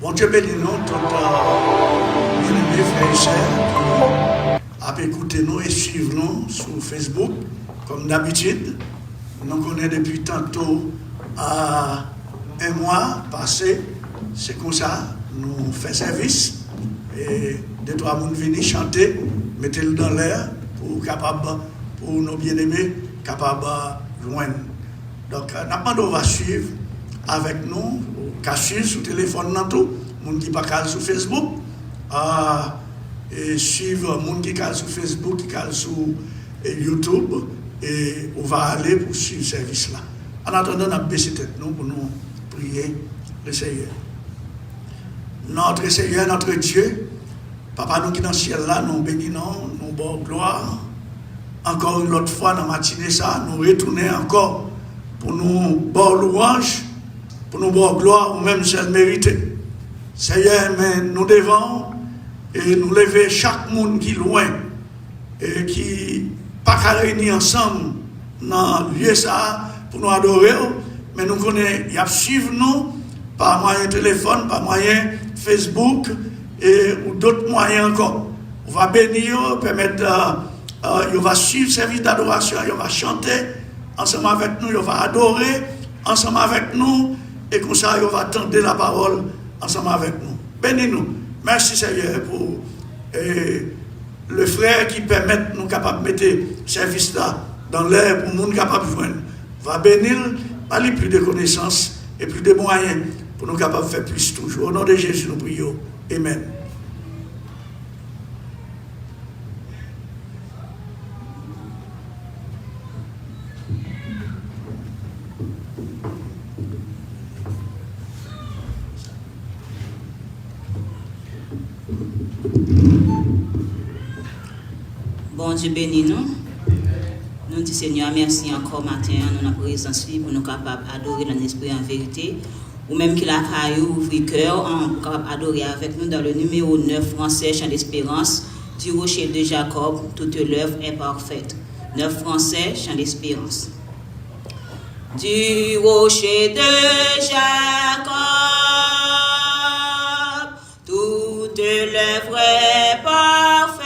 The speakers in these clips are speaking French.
Bon Dieu bénis nous, tout bien-aimés frères et sœurs, qui écouter nous et suivre nous sur Facebook, comme d'habitude. Nous connaissons depuis tantôt un mois passé, c'est comme ça, nous faisons service. Et deux, trois personnes viennent chanter, mettez-le dans l'air pour nos bien-aimés capables de joindre. Donc, on va suivre avec nous, qu'à suivre sur le téléphone, tout, les gens qui ne sont pas sur Facebook, et suivre les gens qui sont sur Facebook, qui sont sur YouTube, et on va aller pour suivre ce service-là. En attendant, on a baissé tête nous pour nous prier le Seigneur. Notre Seigneur, notre Dieu, Papa, nous qui dans le ciel là, nous bénissons, nous bon gloire. Encore une autre fois, dans la matinée, ça, nous retourner encore pour nous bon louange, pour nous bon gloire, ou même celle méritée. Seigneur, mais nous devons et nous lever chaque monde qui est loin et qui pas qu'à réunir ensemble dans le lieu ça pour nous adorer, mais nous connaissons, il y a suivre nous par moyen téléphone, par moyen Facebook et ou d'autres moyens encore. On va bénir, permettre, il va suivre le service d'adoration, il va chanter ensemble avec nous, il va adorer ensemble avec nous, et comme ça, il va tendre la parole ensemble avec nous. Bénis-nous. Merci Seigneur pour le frère qui permet nous capables de mettre ce service là dans l'air pour nous capables de joindre. Va bénir, aller plus de connaissances et plus de moyens pour nous capables de faire plus toujours. Au nom de Jésus, nous prions. Amen. Bon Dieu bénis nous. Nous disons Seigneur, merci encore matin, nous avons présence pour nous capables d'adorer dans l'esprit en vérité. Ou même qu'il a ouvert cœur, on capable d'adorer avec nous dans le numéro 9 français, Chant d'espérance, du rocher de Jacob, toute l'œuvre est parfaite. 9 français, Chant d'espérance. Du rocher de Jacob, toute l'œuvre est parfaite.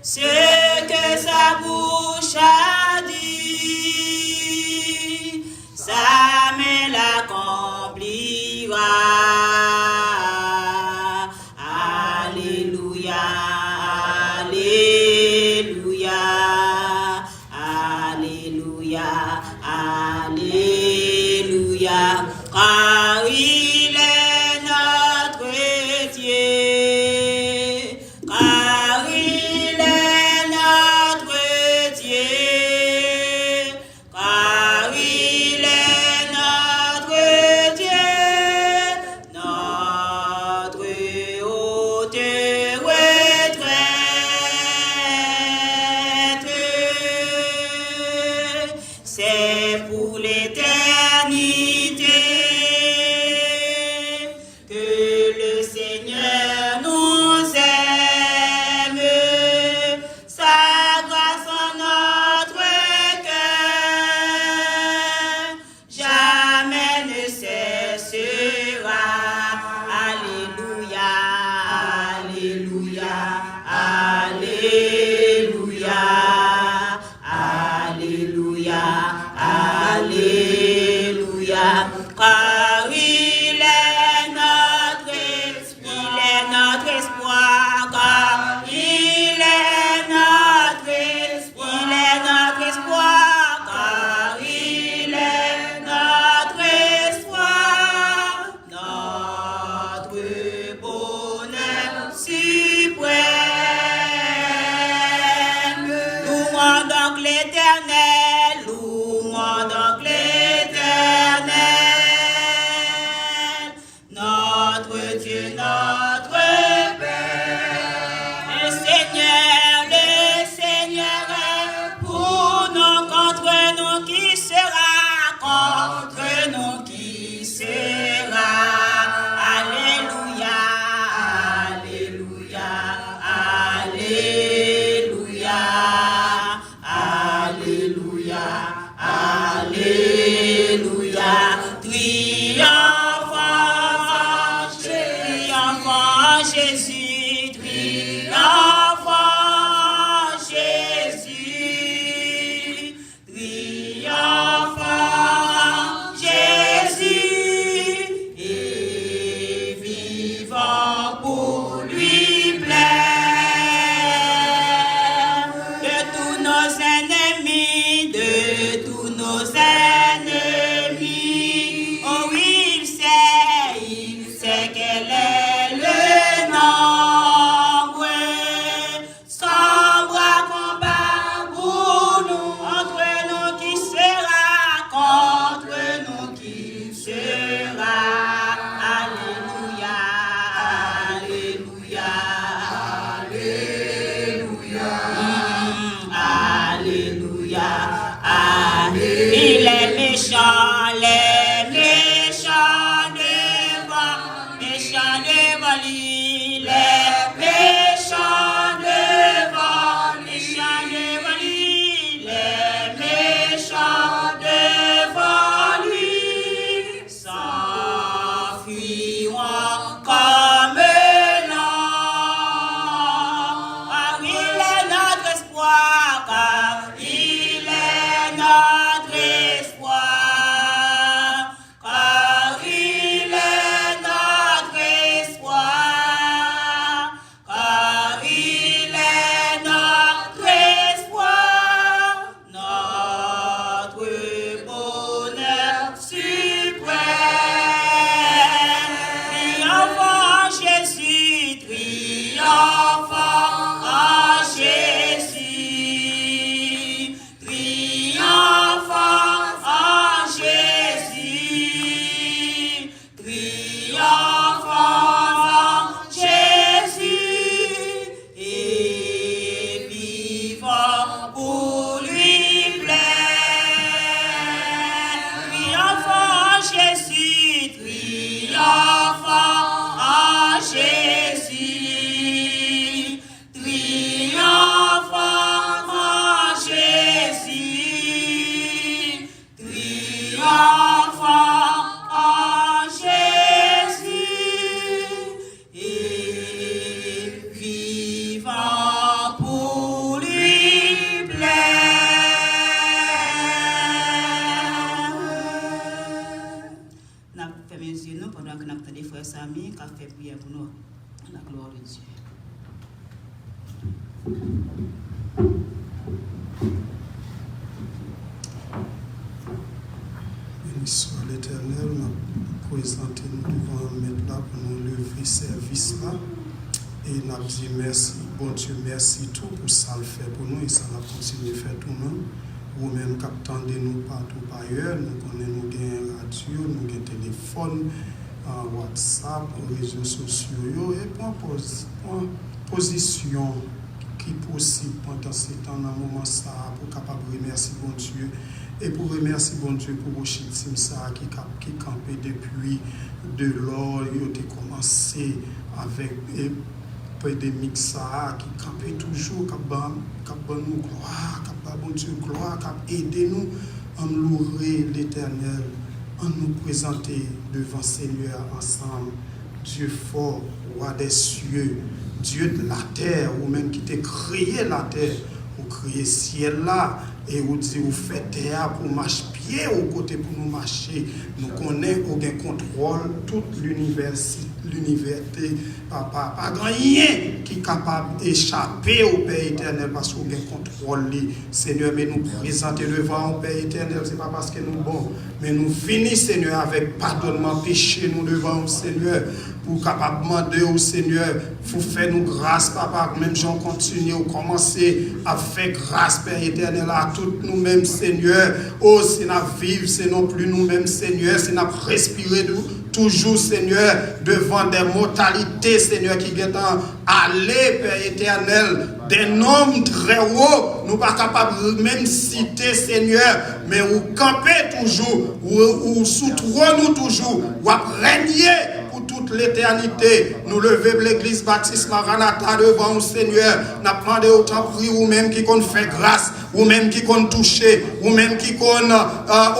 Ce que sa bouche a dit, sa main l'accomplira. Alléluia, alléluia, alléluia, alléluia. Car il est notre Dieu, car il est notre Dieu, car il est notre Dieu, notre haute retraite. C'est pour l'éternité que le Seigneur nous aime, sa grâce en notre cœur jamais ne cessera. Alléluia, alléluia, alléluia, alléluia, alléluia. Car il est notre espoir, car il est notre espoir, car il est notre espoir, notre bonheur suprême. Louons donc l'Éternel, louons donc l'Éternel, notre Dieu, notre Père. Le Seigneur est pour nous, contre nous qui sera, contre nous qui sera. Alléluia, alléluia, alléluia, alléluia, alléluia. Triomphe pendant que nous avons des frères amis qui ont fait prière pour nous. La gloire de Dieu. Béni soit l'Éternel, nous présentons nous devant mettre là pour nous lever service là. Et nous avons dit merci, bon Dieu, merci tout pour ça le fait pour nous et ça va continuer à faire tout le monde. Vous-même qui attendez nous partout par ailleurs, nous connaissons nous gain radio, nous gain téléphone, WhatsApp, réseaux sociaux et point position qui possible pendant ce temps dans le moment ça pour capable remercier bon Dieu et pour remercier bon Dieu pour vos chitimes ça qui campait depuis de l'or, il a commencé avec pandémique ça qui campait toujours qui nous gloire, qui bon Dieu gloire, qui aider nous à louer l'Éternel, à nous présenter devant Seigneur ensemble. Dieu fort, roi des cieux, Dieu de la terre, ou même qui t'a créé la terre, ou créé ciel là, et vous dit vous faites terre pour marcher pied au côté pour nous marcher. Nous connaissons aucun contrôle, toute l'univers, papa, pas rien qui est capable d'échapper au Père éternel parce qu'on a contrôle. Seigneur, mais nous présenter devant au Père éternel, ce n'est pas parce que nous sommes bons, mais nous finissons, Seigneur, avec pardonnement péché, nous devant au Seigneur, pour capable demander au Seigneur, pour faire nous grâce, papa, même gens continuent, ou commencer à faire grâce, Père éternel, à tous nous-mêmes, Seigneur. Oh, c'est nous vivre, c'est non plus nous-mêmes, Seigneur, c'est nous respirer toujours, Seigneur, devant des mortalités, Seigneur, qui viennent aller, Père éternel, des noms très hauts, nous pas capables même citer, Seigneur, mais ou camper toujours, ou sous-trône nous toujours, ou régner pour toute l'éternité. Nous lever l'église baptiste Maranatha devant le Seigneur, nous demandé autant prix, ou même qui qu'on fait grâce, ou même qui qu'on touché, ou même qui qu'on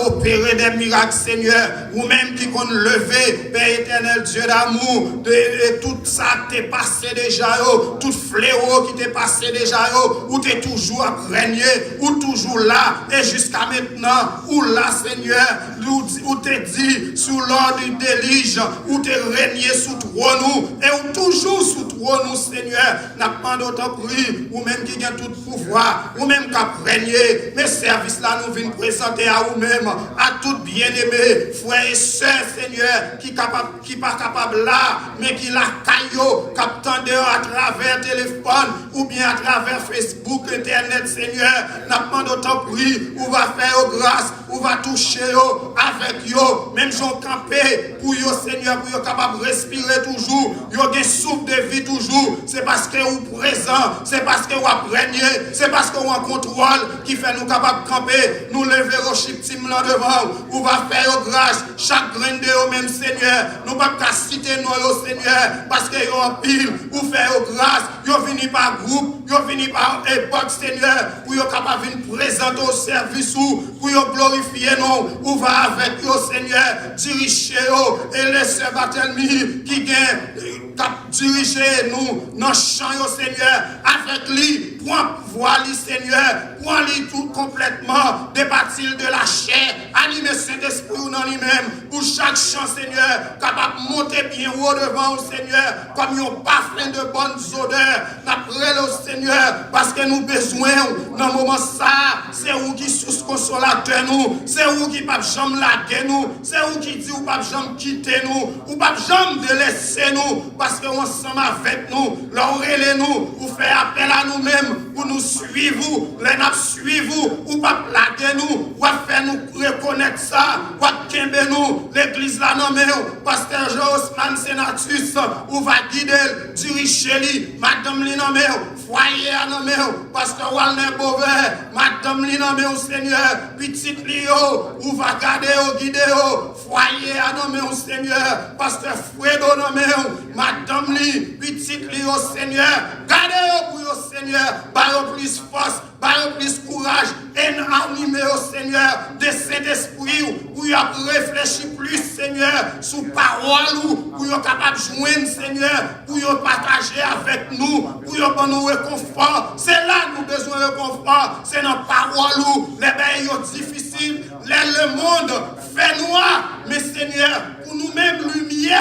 opéré des miracles, Seigneur, ou même qui qu'on levé, Père éternel, Dieu d'amour, et tout ça t'est passé déjà, tout fléau qui t'est passé déjà, ou t'es toujours à régner, ou toujours là, et jusqu'à maintenant, ou là, Seigneur, où t'es dit, sous l'ordre du délige, où t'es régné sous trône, et ou toujours sous trône, Seigneur, n'a pas d'autant prix, ou même qui a tout pouvoir, ou même qui a régné, mes services là, nous venons présenter à vous-même, à tout bien-aimés, frères et sœurs, Seigneur, qui pas capable là, mais qui la caillot, qui attendent à travers téléphone, ou bien à travers Facebook, Internet, Seigneur, n'a pas d'autant prix, ou va faire grâce, ou va toucher avec yo, même j'en campé pour yo, Seigneur, pour yo capable de respirer toujours, yo gen souffle de vie toujours, c'est parce que vous présent, c'est parce que vous apprenez, c'est parce que vous en contrôle qui fait nous capables de camper, nous lever au chiptim là devant, ou va faire grâce, chaque grain de yo même, Seigneur, nous pas qu'à citer nous, Seigneur, parce que yo en pile, ou faire grâce, yo vini par groupe, yo vini par époque, Seigneur, pour yo capable de présenter au service ou pour yo glorifier nous, ou va avec yo, Seigneur, diriger yo, et laisser Barthélemy qui gagne, diriger nous dans le champ, Seigneur, avec lui, pour pouvoir lui, Seigneur, pour lui tout complètement, départir de la chair, animer Saint-Esprit dans lui-même, pour chaque champ, Seigneur, capable de monter bien haut devant, Seigneur, comme un parfum de bonnes odeurs, d'après le Seigneur, parce que nous besoin, dans le moment ça, c'est vous qui sous consolateur nous, c'est vous qui pas jamais laguer nous, c'est vous qui dit ou pas jamais quitter nous, ou pas jamais délaisser nous, parce que ensemble avec nous, l'aurélie nous, ou faire appel à nous-mêmes, pour nous suivre, les nappes suivre, ou pas plaguer nous, ou faire nous reconnaître ça, ou kembe nous, l'église là non mais, pasteur Josman Senatus, ou va guider, diriger lui, madame li non mais, foyer à non mais, pasteur Walner Beauvais, madame li non mais, Seigneur, petit Lio, ou va garder au guider, foyer à non mais, Seigneur, pasteur Fredo non mais, madame li, petit Lio, Seigneur, gardez pour vous, Seigneur, par plus force, par plus courage, et animé au Seigneur de cet esprit, pour y réfléchir plus, Seigneur, sous parole, pour y capable de joindre, Seigneur, pour y partager avec nous, pour y nous réconfort. C'est là que nous avons besoin de réconfort, c'est dans la parole, les bails difficiles, le monde fait noir, mais Seigneur, pour nous-mêmes lumière,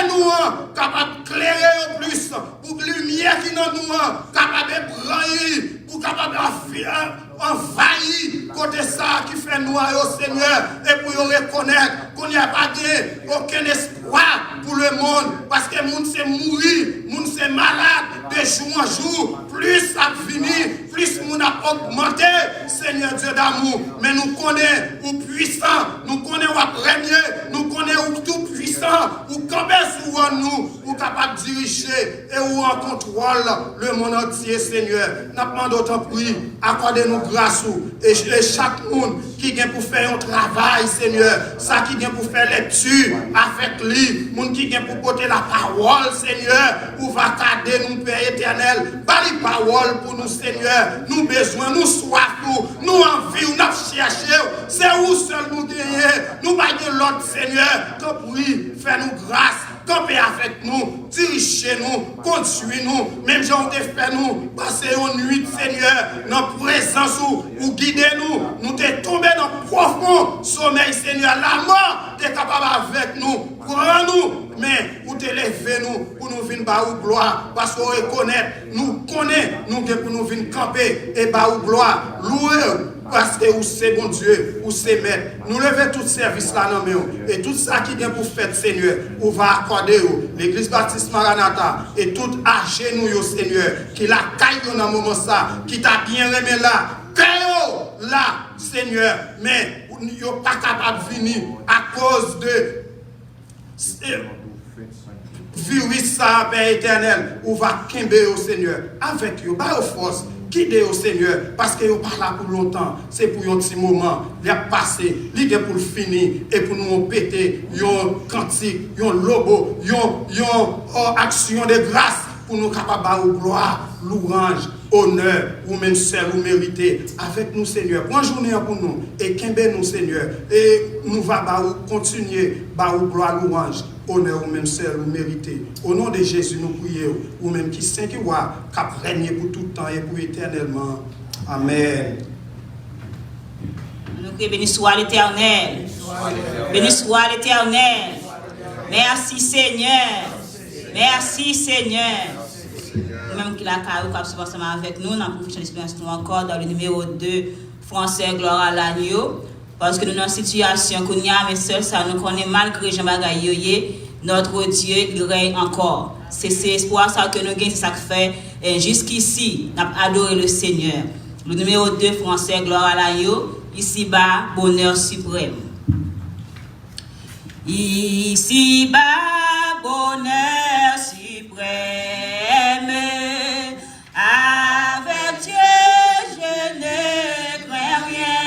nous connaissons ou puissant, nous connaissons ou régner, nous connaissons ou tout puissant, ou camper sur nous, ou capable de diriger et ou en contrôle le monde entier, Seigneur. Nous demandons d'autant prix, accordez-nous grâce et chaque monde qui vient pour faire un travail, Seigneur, ça qui vient pour faire lecture avec lui, monde qui vient pour porter la parole, Seigneur, ou va garder nous, Père éternel, par les paroles pour nous, Seigneur, nous besoin, nous soif, nous envie, nous chercher, c'est où seul nous gagnons, nous baillons l'autre, Seigneur, que oui, fais-nous grâce, campez avec nous, dirigez-nous, conduisez-nous, même si on te fait nous, passer une nuit, Seigneur, dans présence ou guidez-nous, nous te tombés dans profond sommeil, Seigneur, la mort, tu es capable avec nous, prends-nous, mais ou te levez-nous pour nous venir bas ou gloire, parce qu'on reconnaît, nous connaît, nous pour nous venir camper et bas ou gloire, louer. Parce que vous c'est bon Dieu, vous c'est maître. Nous levons tout service là dans nous. Et tout ça qui vient pour faire, Seigneur, on va accorder l'église baptiste Maranatha et tout argent nous, Seigneur, qui la caille dans le moment ça, qui t'a bien remis là, caille là, Seigneur, mais vous n'êtes pas capable de venir à cause de virus ça, Père éternel, on va quimber au Seigneur, avec vous, pas aux forces. Guidez au Seigneur, parce qu'il n'est pas là pour longtemps, c'est pour un petit moment, il a passé, il est pour le finir, et pour nous péter, un cantique, un logo, une action de grâce, pour nous capables de gloire, louange, honneur, ou même seul ou mérité, avec nous Seigneur. Bonne journée pour nous, et qu'aimer nous Seigneur, et nous va continuer, gloire, louange, honneur ou même seul ou mérité. Au nom de Jésus, nous prions, ou même qui saint qui va, cap régner pour tout temps et pour éternellement. Amen. Nous prions, béni soit l'Éternel. Béni soit l'Éternel. Merci Seigneur. Merci Seigneur. Nous-mêmes qui la carrière, qui sommes ensemble avec nous, dans la profession d'espérance, nous encore dans le numéro 2, français, gloire à l'agneau. Parce que nous sommes dans une situation qu'on y a, mais seul ça nous connaît malgré Jean-Bagayoye, notre Dieu, il règne encore. C'est l'espoir ça que nous gagnons, c'est ça que fait. Et jusqu'ici, nous avons adoré le Seigneur. Le numéro 2, français, gloire à l'agneau. Ici-bas, bonheur suprême. Ici-bas, bonheur suprême. Avec Dieu, je ne crains rien.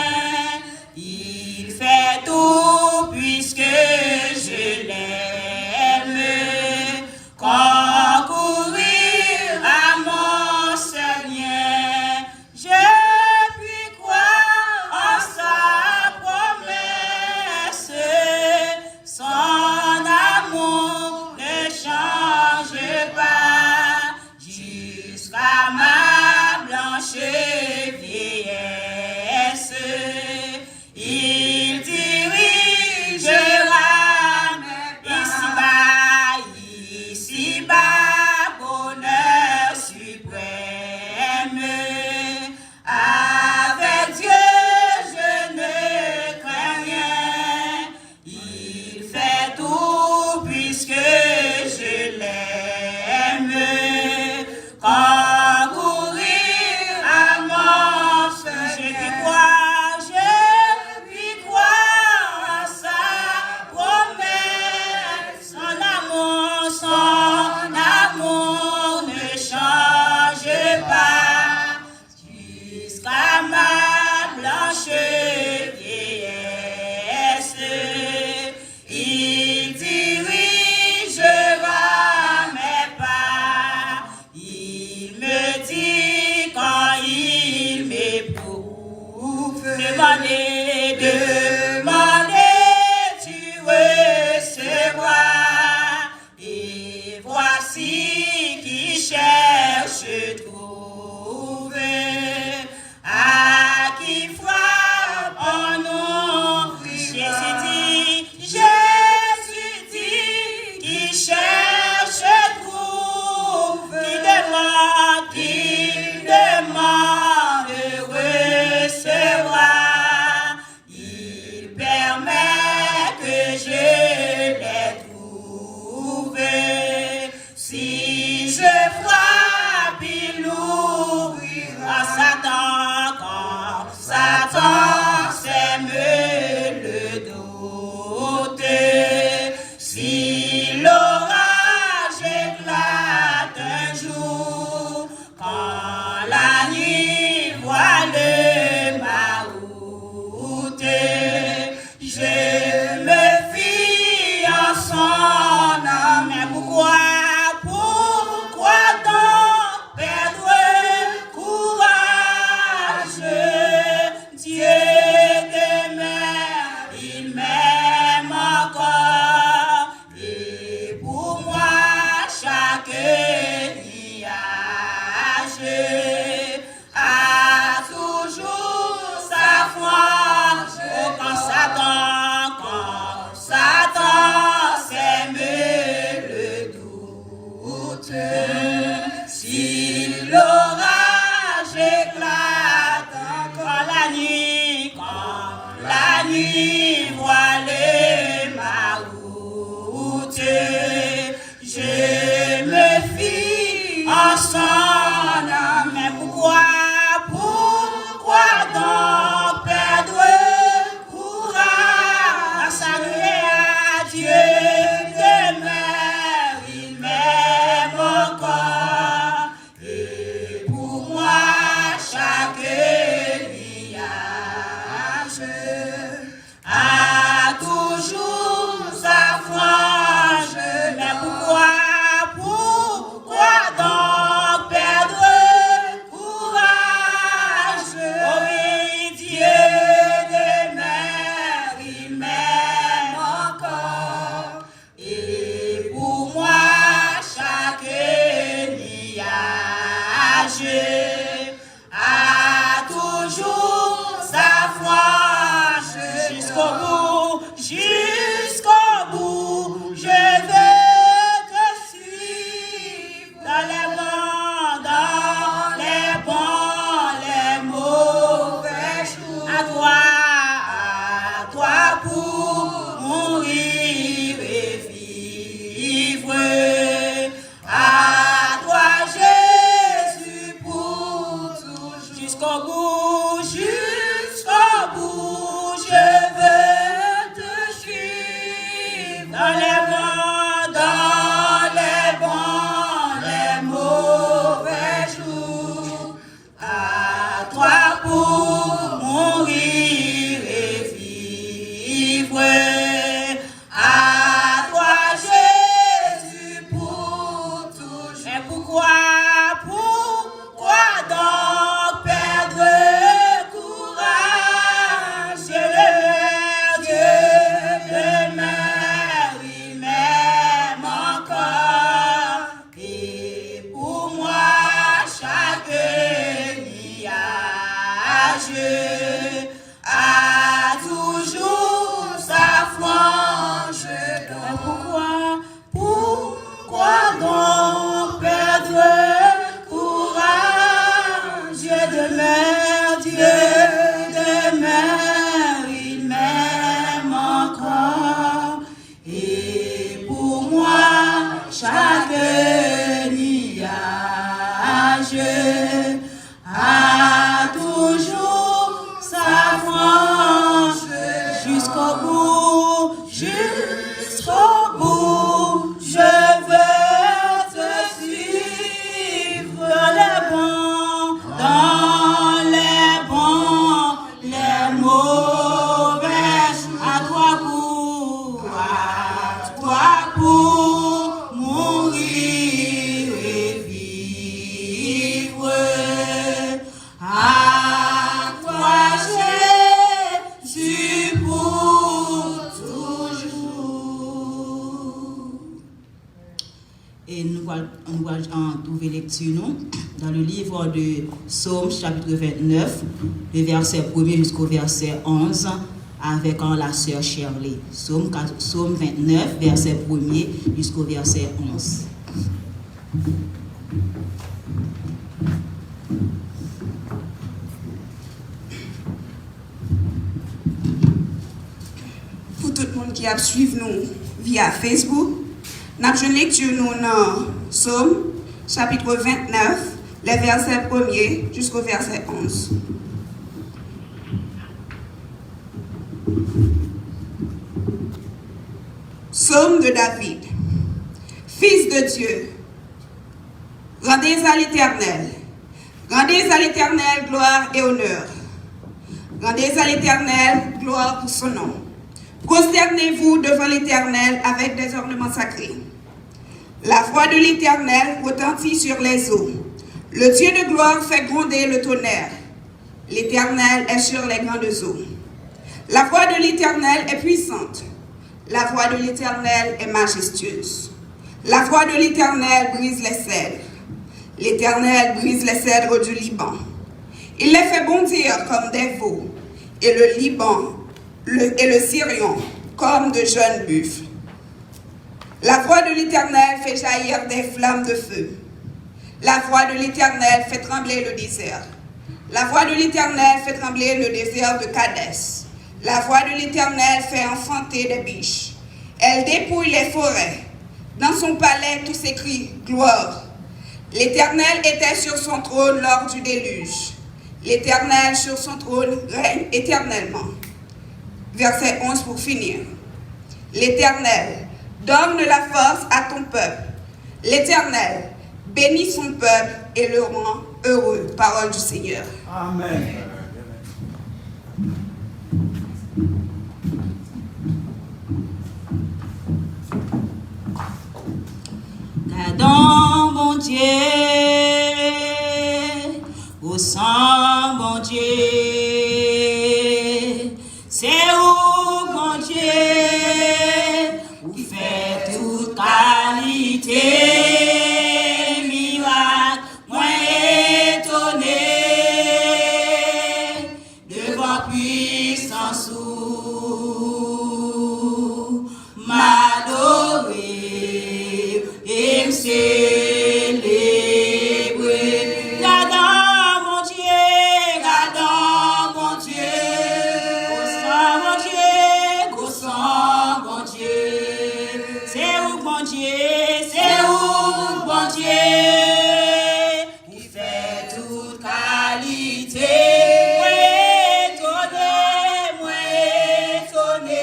Il fait tout puisque je l'aime. Concourir à mon seul bien. Je puis croire en sa promesse. Son amour ne change. dans les bons, les mauvais jours. À toi pour mourir et vivre. À toi Jésus pour toujours. Et pourquoi donc perdre courage? Je le Dieu demeure, il m'aime encore. Et pour moi chaque nuage a toujours sa frange. Pourquoi donc perdre courage? Dieu demeure, il m'aime encore. Et pour moi, chaque nuage a toujours sa frange. Jusqu'au bout, je veux te suivre dans les bons, les mauvais. À toi pour mourir et vivre. À toi Jésus pour toujours. Et nous allons trouver lecture nous, dans le livre de Psaume chapitre 29, le verset 1er jusqu'au verset 11, avec la sœur Shirley. Psaume 29, verset 1er jusqu'au verset 11. Pour tout le monde qui a suivi nous via Facebook, nous avons une lecture nous dans Psaume chapitre 29, les versets 1er jusqu'au verset 11. Psaume de David. Fils de Dieu, rendez à l'Éternel gloire et honneur. Rendez à l'Éternel gloire pour son nom. Prosternez-vous devant l'Éternel avec des ornements sacrés. La voix de l'Éternel retentit sur les eaux. Le Dieu de gloire fait gronder le tonnerre. L'Éternel est sur les grandes eaux. La voix de l'Éternel est puissante. La voix de l'Éternel est majestueuse. La voix de l'Éternel brise les cèdres. L'Éternel brise les cèdres du Liban. Il les fait bondir comme des veaux, et le Liban et le Syrion comme de jeunes buffles. La voix de l'Éternel fait jaillir des flammes de feu. La voix de l'Éternel fait trembler le désert. La voix de l'Éternel fait trembler le désert de Kadès. La voix de l'Éternel fait enfanter des biches. Elle dépouille les forêts. Dans son palais, tous s'écrient gloire. L'Éternel était sur son trône lors du déluge. L'Éternel sur son trône règne éternellement. Verset 11 pour finir. L'Éternel donne la force à ton peuple. L'Éternel bénit son peuple et le rend heureux. Parole du Seigneur. Amen. Gardons, bon Dieu, au sang, bon Dieu, c'est où, bon Dieu, où fait toute qualité, miracle, moi étonné, devant puissance ou m'adorer. Et me célébrer. Gardons, mon Dieu, au sang, mon Dieu, c'est où, mon Dieu, qui fait toute qualité. Moi étonné,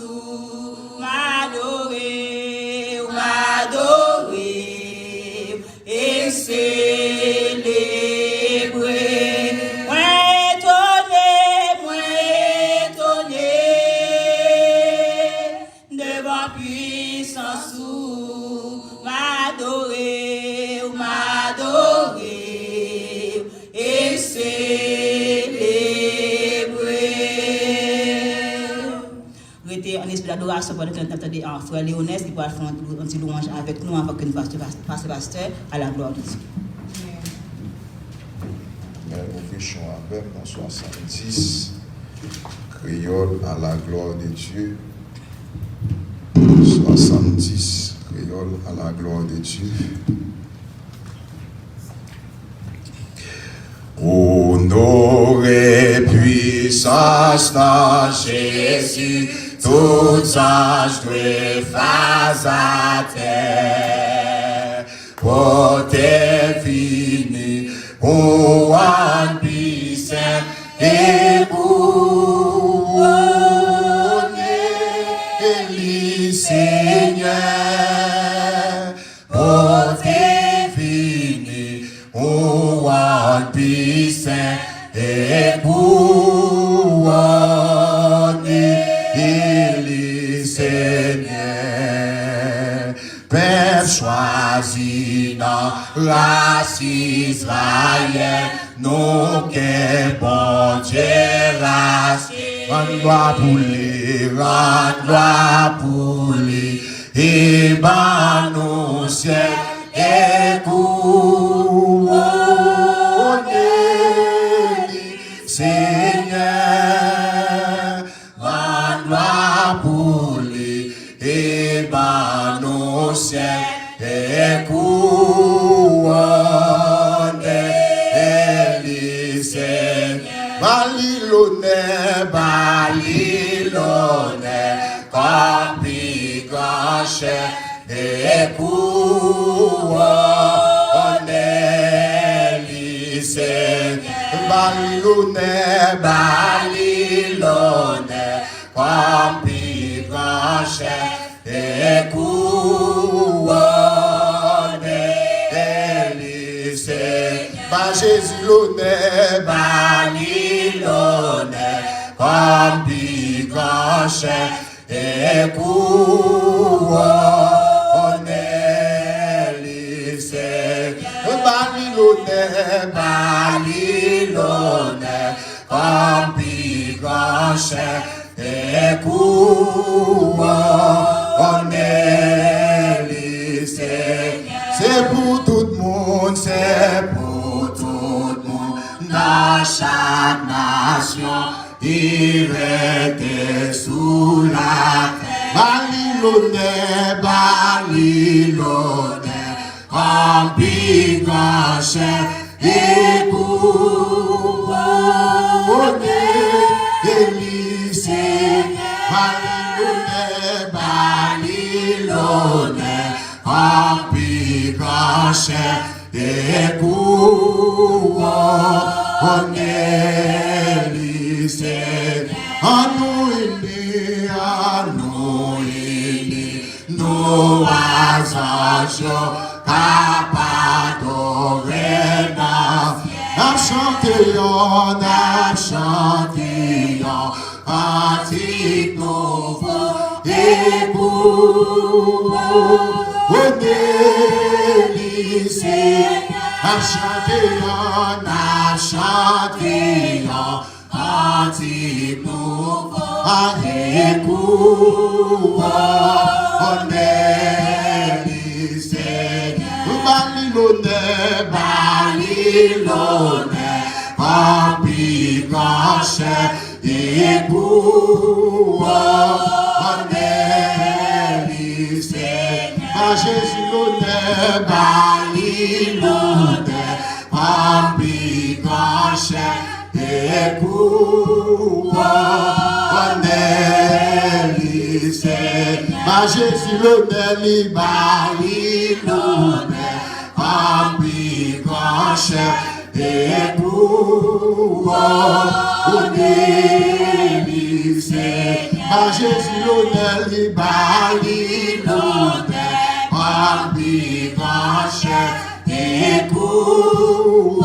sous, m'adorer, m'adorer, et célébrer. Moi étonné, devant puissance sous, m'adorer, m'adorer, et rester en esprit d'adoration pendant que nous attendons frère Léonès qui va faire un petit louange avec nous avant que nous passions pasteur à la gloire de Dieu. Nous fichons avec dans 70, créole à la gloire de Dieu. 70, créole à la gloire de Dieu. Honoré puissance dans Jésus, tous anges de face à terre, portez fini, pour un puissant et couronné, Seigneur, portez fini, pour un puissant et couronné, Seigneur, Père choisi dans race Israël, nous que bon Dieu race, rends gloire pour lui, rends gloire pour lui, et ban nos ciels et couronné, Seigneur, rends gloire pour lui, et ban nos ciels et couronné, Seigneur. Balilonais, comme puis grand chef et couronné, Seigneur. Balilonais, comme puis grand chef et couronné, Seigneur. Jésus l'honneur, Balilonais, comme puis grand chef et couronné, Seigneur. Balilonais, comme puis grand chef et couronné, Seigneur. C'est pour tout le monde, c'est pour tout le monde, dans chaque nation, il était sous la terre. Balilonais, comme puis grand chef et couronné, Balilonais, comme puis grand chef et couronné, Seigneur. À nous unis, nous assagions, capables d'adorer, n'a chantions, antique nouveau, et couronné, n'a chantions, antique nouveau, et couronné, Balilonais, comme puis grand chef et couronné, Seigneur. Jésus l'honneur, Balilonais, comme puis grand chef et couronné, Seigneur. Jésus l'honneur, Balilonais, comme puis grand chef et couronné, Seigneur. Par Jésus l'honneur, il bali l'honneur, parmi grand chef et couronné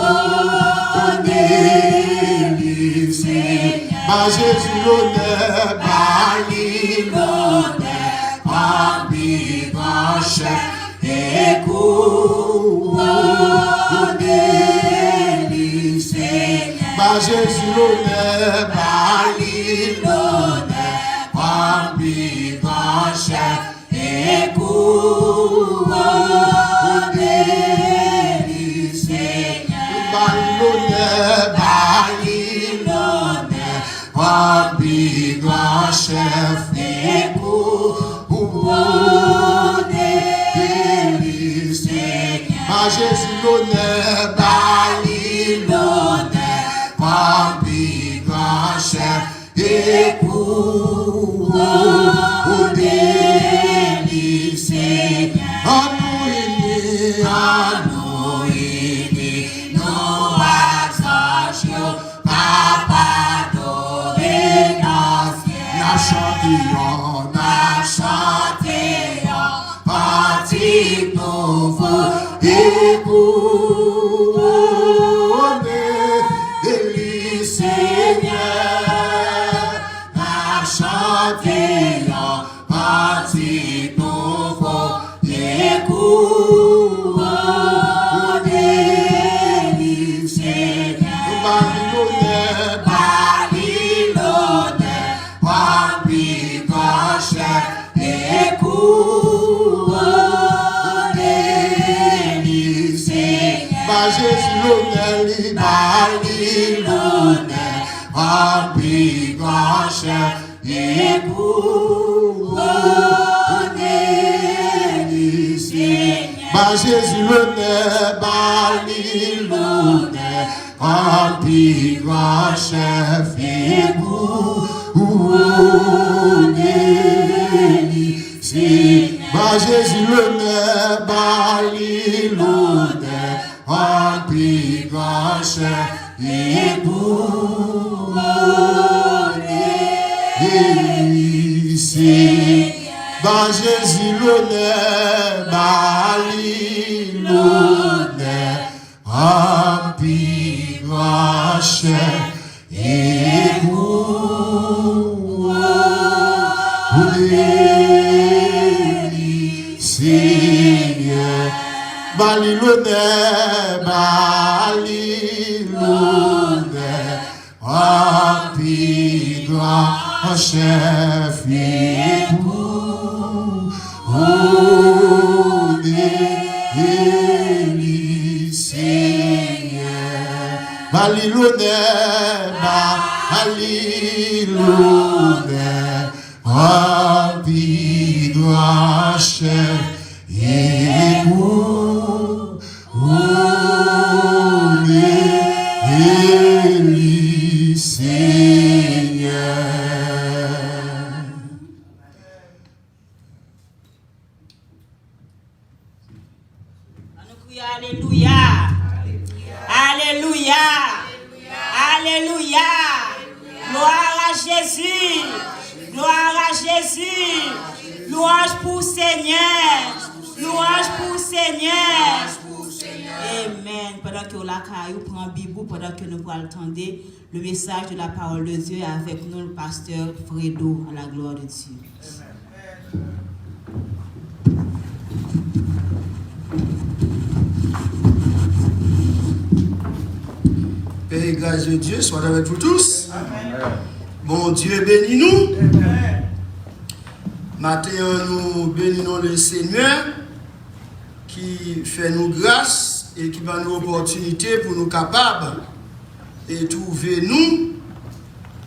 lycée. Par Jésus l'honneur, bali l'honneur, parmi grand chef et couronné lycée. Par Jésus l'honneur, bali l'honneur, parmi grand chef et couronné lycée. Bali l'honneur, parmi grand chef et couronné lycée. Par Jésus l'honneur, bali l'honneur, parmi grand chef et couronné lycée. À nous unis, nous attachons, papa d'oreille, na chantions, parti nouveau et couronné Seigneur, na chantions, parti nouveau et couronné Seigneur. Bali l'honneur, parmi grand chef et couronné Seigneur. Par Jésus l'honneur, bali l'honneur, parmi grand chef et couronné Seigneur. Par Jésus l'honneur, bali l'honneur, parmi grand chef et couronné Seigneur. Par Jésus l'honneur, bali l'honneur, parmi grand chef et couronné Seigneur. Par Jésus l'honneur, bali l'honneur, parmi grand chef et couronné Seigneur. Bali l'honneur, parmi grand chef et couronné Seigneur. Bali l'honneur, parmi grand chef et couronné Seigneur. Alléluia. Alléluia. Alléluia. Gloire à Jésus. Gloire à Jésus. Louange pour Seigneur. Louange pour Seigneur. Amen. Pendant que la caillou prend Bibou, pendant que nous allons entendre le message de la parole de Dieu avec nous, le pasteur Fredo, à la gloire de Dieu. Paix et grâce de Dieu soit avec vous tous. Amen. Bon Dieu bénis nous. Amen. Maintenant, nous bénissons le Seigneur qui fait nous grâce et qui va nous opportunité pour nous capables de trouver nous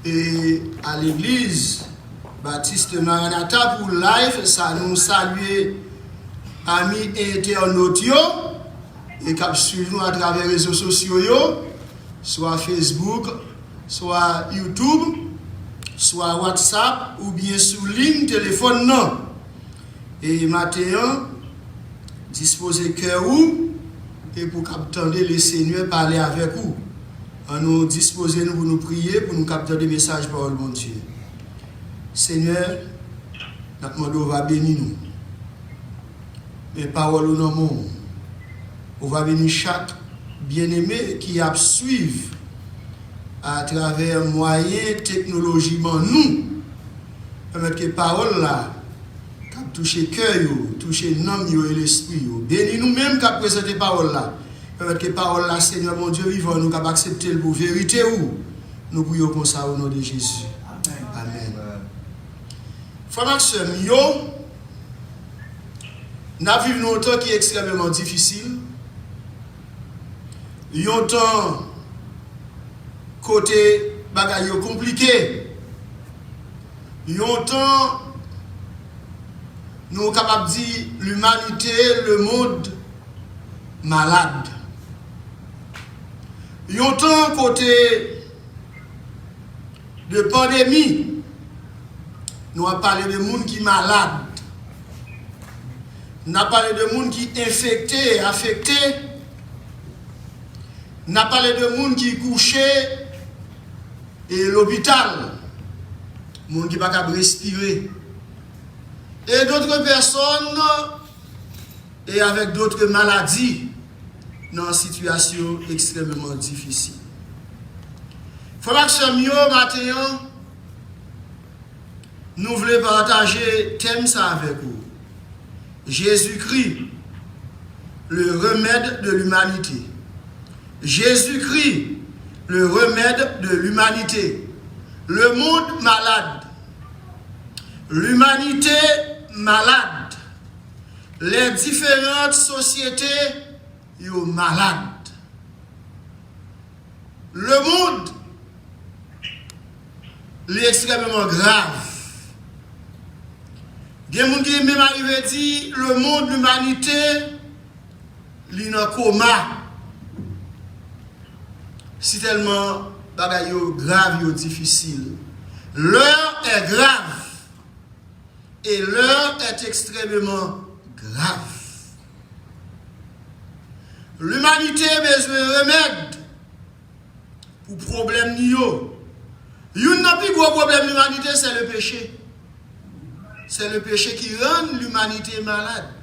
et à l'église Baptiste Maranatha pour live. Ça nous salue amis internautes et qui suivent nous à travers les réseaux sociaux, soit Facebook, soit YouTube, soit WhatsApp ou bien sur ligne téléphone non. Et maintenant, disposez cœur ou et pour qu'attendre le Seigneur parler avec vous. On nous disposer nous pour nous prier pour nous capter des messages par le bon Dieu. Seigneur, nous demandons va bénir nous. Mais parole dans monde, on va bénir chaque bien-aimé qui a suivi à travers moyens technologiquement nous permettre que parole là toucher cœur, toucher l'âme et l'esprit. Bénis nous-mêmes qui présenter parole là. Permettre que parole là, Seigneur mon Dieu vivant, nous capable accepter pour vérité ou nous prions comme ça au nom de Jésus. Amen. Frères et sœurs, nous vivons un temps qui est extrêmement difficile. Un temps côté bagaille compliqué. Un temps nous sommes capables de dire l'humanité, le monde malade. Un temps côté de pandémie, nous avons parlé de monde qui est malade. Nous avons parlé de monde qui est infecté, affecté. Nous avons parlé de monde qui est couché et l'hôpital. Monde qui n'est pas capable de respirer. Et d'autres personnes, et avec d'autres maladies, dans une situation extrêmement difficile. Frères et sœurs, maintenant, nous voulons partager thème ça avec vous. Jésus-Christ, le remède de l'humanité. Jésus-Christ, le remède de l'humanité. Le monde malade. L'humanité malade. Les différentes sociétés sont malades. Le monde est extrêmement grave. Il y a des gens qui même arrivé à dire le monde, l'humanité, est en coma. C'est tellement grave et difficile. L'heure est grave. Et l'heure est extrêmement grave. L'humanité a besoin de remède pour le problème. Un plus gros problème de l'humanité, c'est le péché. C'est le péché qui rend l'humanité malade.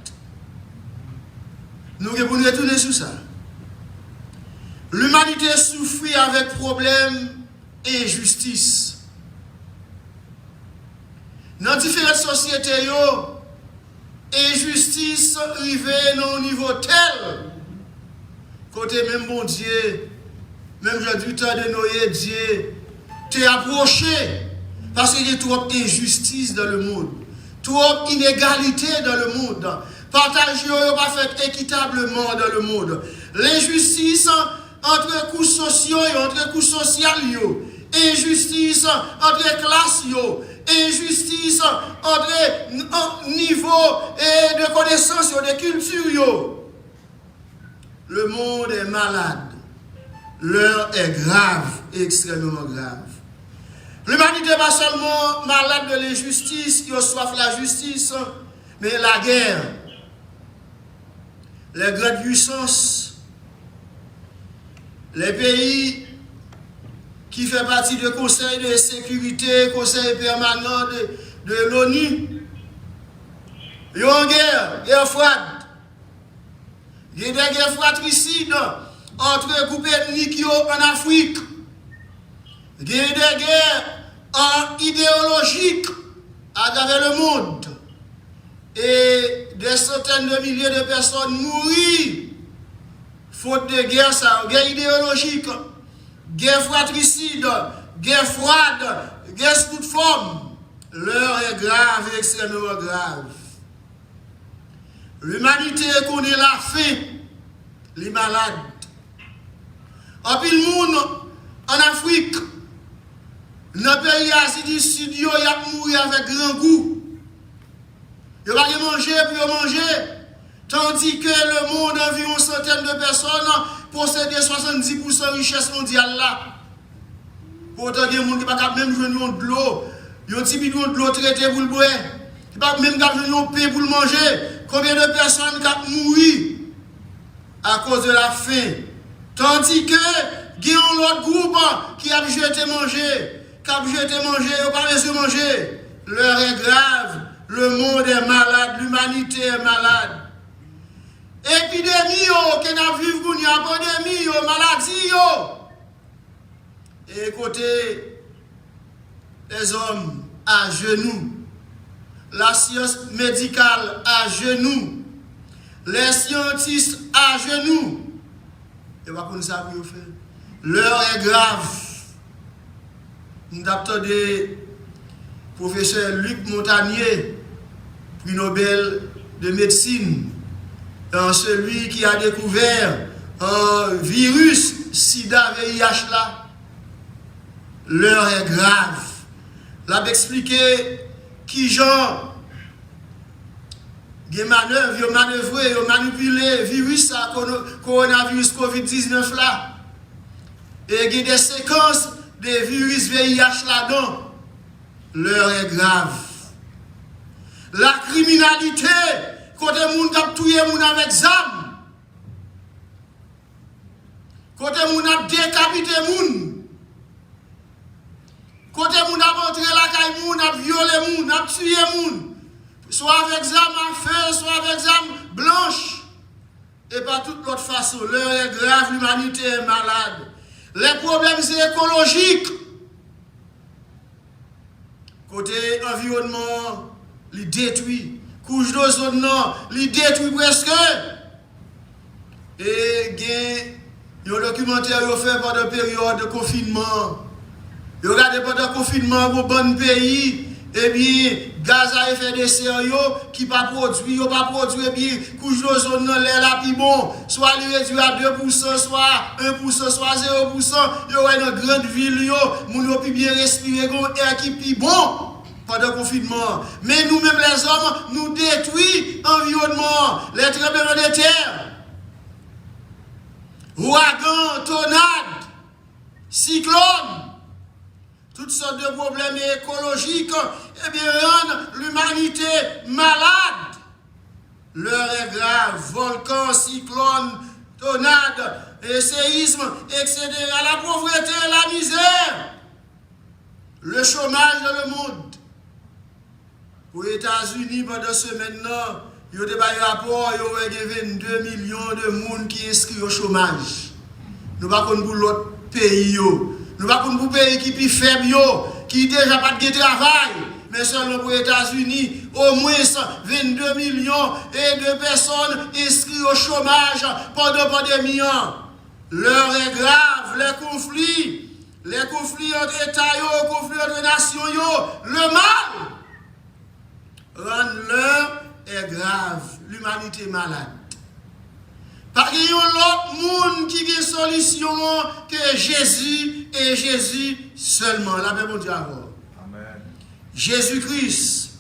Nous devons retourner sur ça. L'humanité souffre avec problème et injustice. Dans différentes sociétés, injustice arrive à un niveau tel, côté même bon Dieu, même du temps de Noé, Dieu t'es approché, parce qu'il y a trop d'injustice dans le monde, trop d'inégalité dans le monde. Partage n'est pas fait équitablement dans le monde. L'injustice entre couches sociaux et entre couches sociales, injustice entre classes, injustice entre niveau et de connaissances, de culture. Le monde est malade. L'heure est grave, extrêmement grave. L'humanité n'est pas seulement malade de l'injustice, qui a soif de la justice, mais la guerre, les grandes puissances, les pays qui font partie du Conseil de sécurité, Conseil permanent de l'ONU, il y a une guerre froide. Il y a des guerres fratricides entre groupes ethniques en Afrique. Il y a des guerres idéologiques à travers le monde. Et des centaines de milliers de personnes mourent faute de guerre, guerre idéologique, guerre fratricide, guerre froide, guerre sous toute forme. L'heure est grave et extrêmement grave. L'humanité connaît la faim, les malades. En plus, le monde en Afrique, dans le pays d'Asie du Sud, il y a mouru avec grand goût. Il n'y a pas manger pour manger. Tandis que le monde, environ centaines de personnes, possède 70% de richesse mondiale là. Pourtant, il y a des gens qui ne peuvent pas même jouer de l'eau. Il y a un petit bidon de l'eau traité pour le boire. Ils ne peuvent même pas jouer de pain pour le manger. Combien de personnes qui ont mouru à cause de la faim? Tandis que il y a un autre groupe qui a jeté manger, qui a jeté manger, ils n'ont pas besoin de manger. l'heure est grave, le monde est malade, l'humanité est malade. Épidémie, que nous vivons, il y a pandémie, maladie. Et côté les hommes à genoux, la science médicale à genoux, les scientifiques à genoux. Et va qu'on ça pour faire. L'heure est grave. Nous avons des professeur Luc Montagnier, prix Nobel de médecine, celui qui a découvert un virus sida VIH là. L'heure est grave. L'a expliqué qui genre des manœuvres, ils manœuvré, ils manipulé virus coronavirus COVID-19 là. Et il y a des séquences des virus VIH là-dedans. L'heure est grave. La criminalité, côté moun k'ap touye moun avec zam, côté moun ap décapité moun, côté moun ap entré la caille moun, ap violé moun, ap tué moun, soit avec zam à feu, soit avec zam blanche, et pas toute l'autre façon. L'heure est grave, l'humanité est malade. Les problèmes écologiques, côté environnement, il détruit. Couche d'ozone, non, il détruit presque. Et il y a un documentaire fait pendant la période de confinement. Il regarde pendant le confinement pour bon pays. Et bien, gaz à effet de serre qui pas produit, bien, couche d'ozone non l'air là puis bon, soit il réduit à 2%, soit 1%, soit 0%, il y a une grande ville moun yo pi bien respirer gon air qui pi bon pendant le confinement. Mais nous-mêmes les hommes, nous détruisons l'environnement, les tremblements de terre, ouragan, tornade, cyclone. Toutes sortes de problèmes écologiques, eh bien, rendent l'humanité malade. L'heure est grave, volcan, cyclone, tornade, séisme, etc. La pauvreté, la misère, le chômage dans le monde. Pour les États-Unis, pendant ce maintenant, il y a des rapports, il y a 22 millions de monde qui sont inscrits au chômage. Nous ne pouvons pas pour l'autre pays. Nous ne pouvons pas pour les pays qui sont plus faibles, qui n'ont déjà pas de travail. Mais seulement pour les États-Unis, au moins 22 millions de personnes inscrites au chômage pendant la pandémie. L'heure est grave, les conflits entre États, les conflits entre nations, le mal. L'heure est grave, l'humanité est malade. Parce qu'il y a l'autre monde qui a une solution que Jésus et Jésus seulement. La même Dieu avant. Jésus-Christ,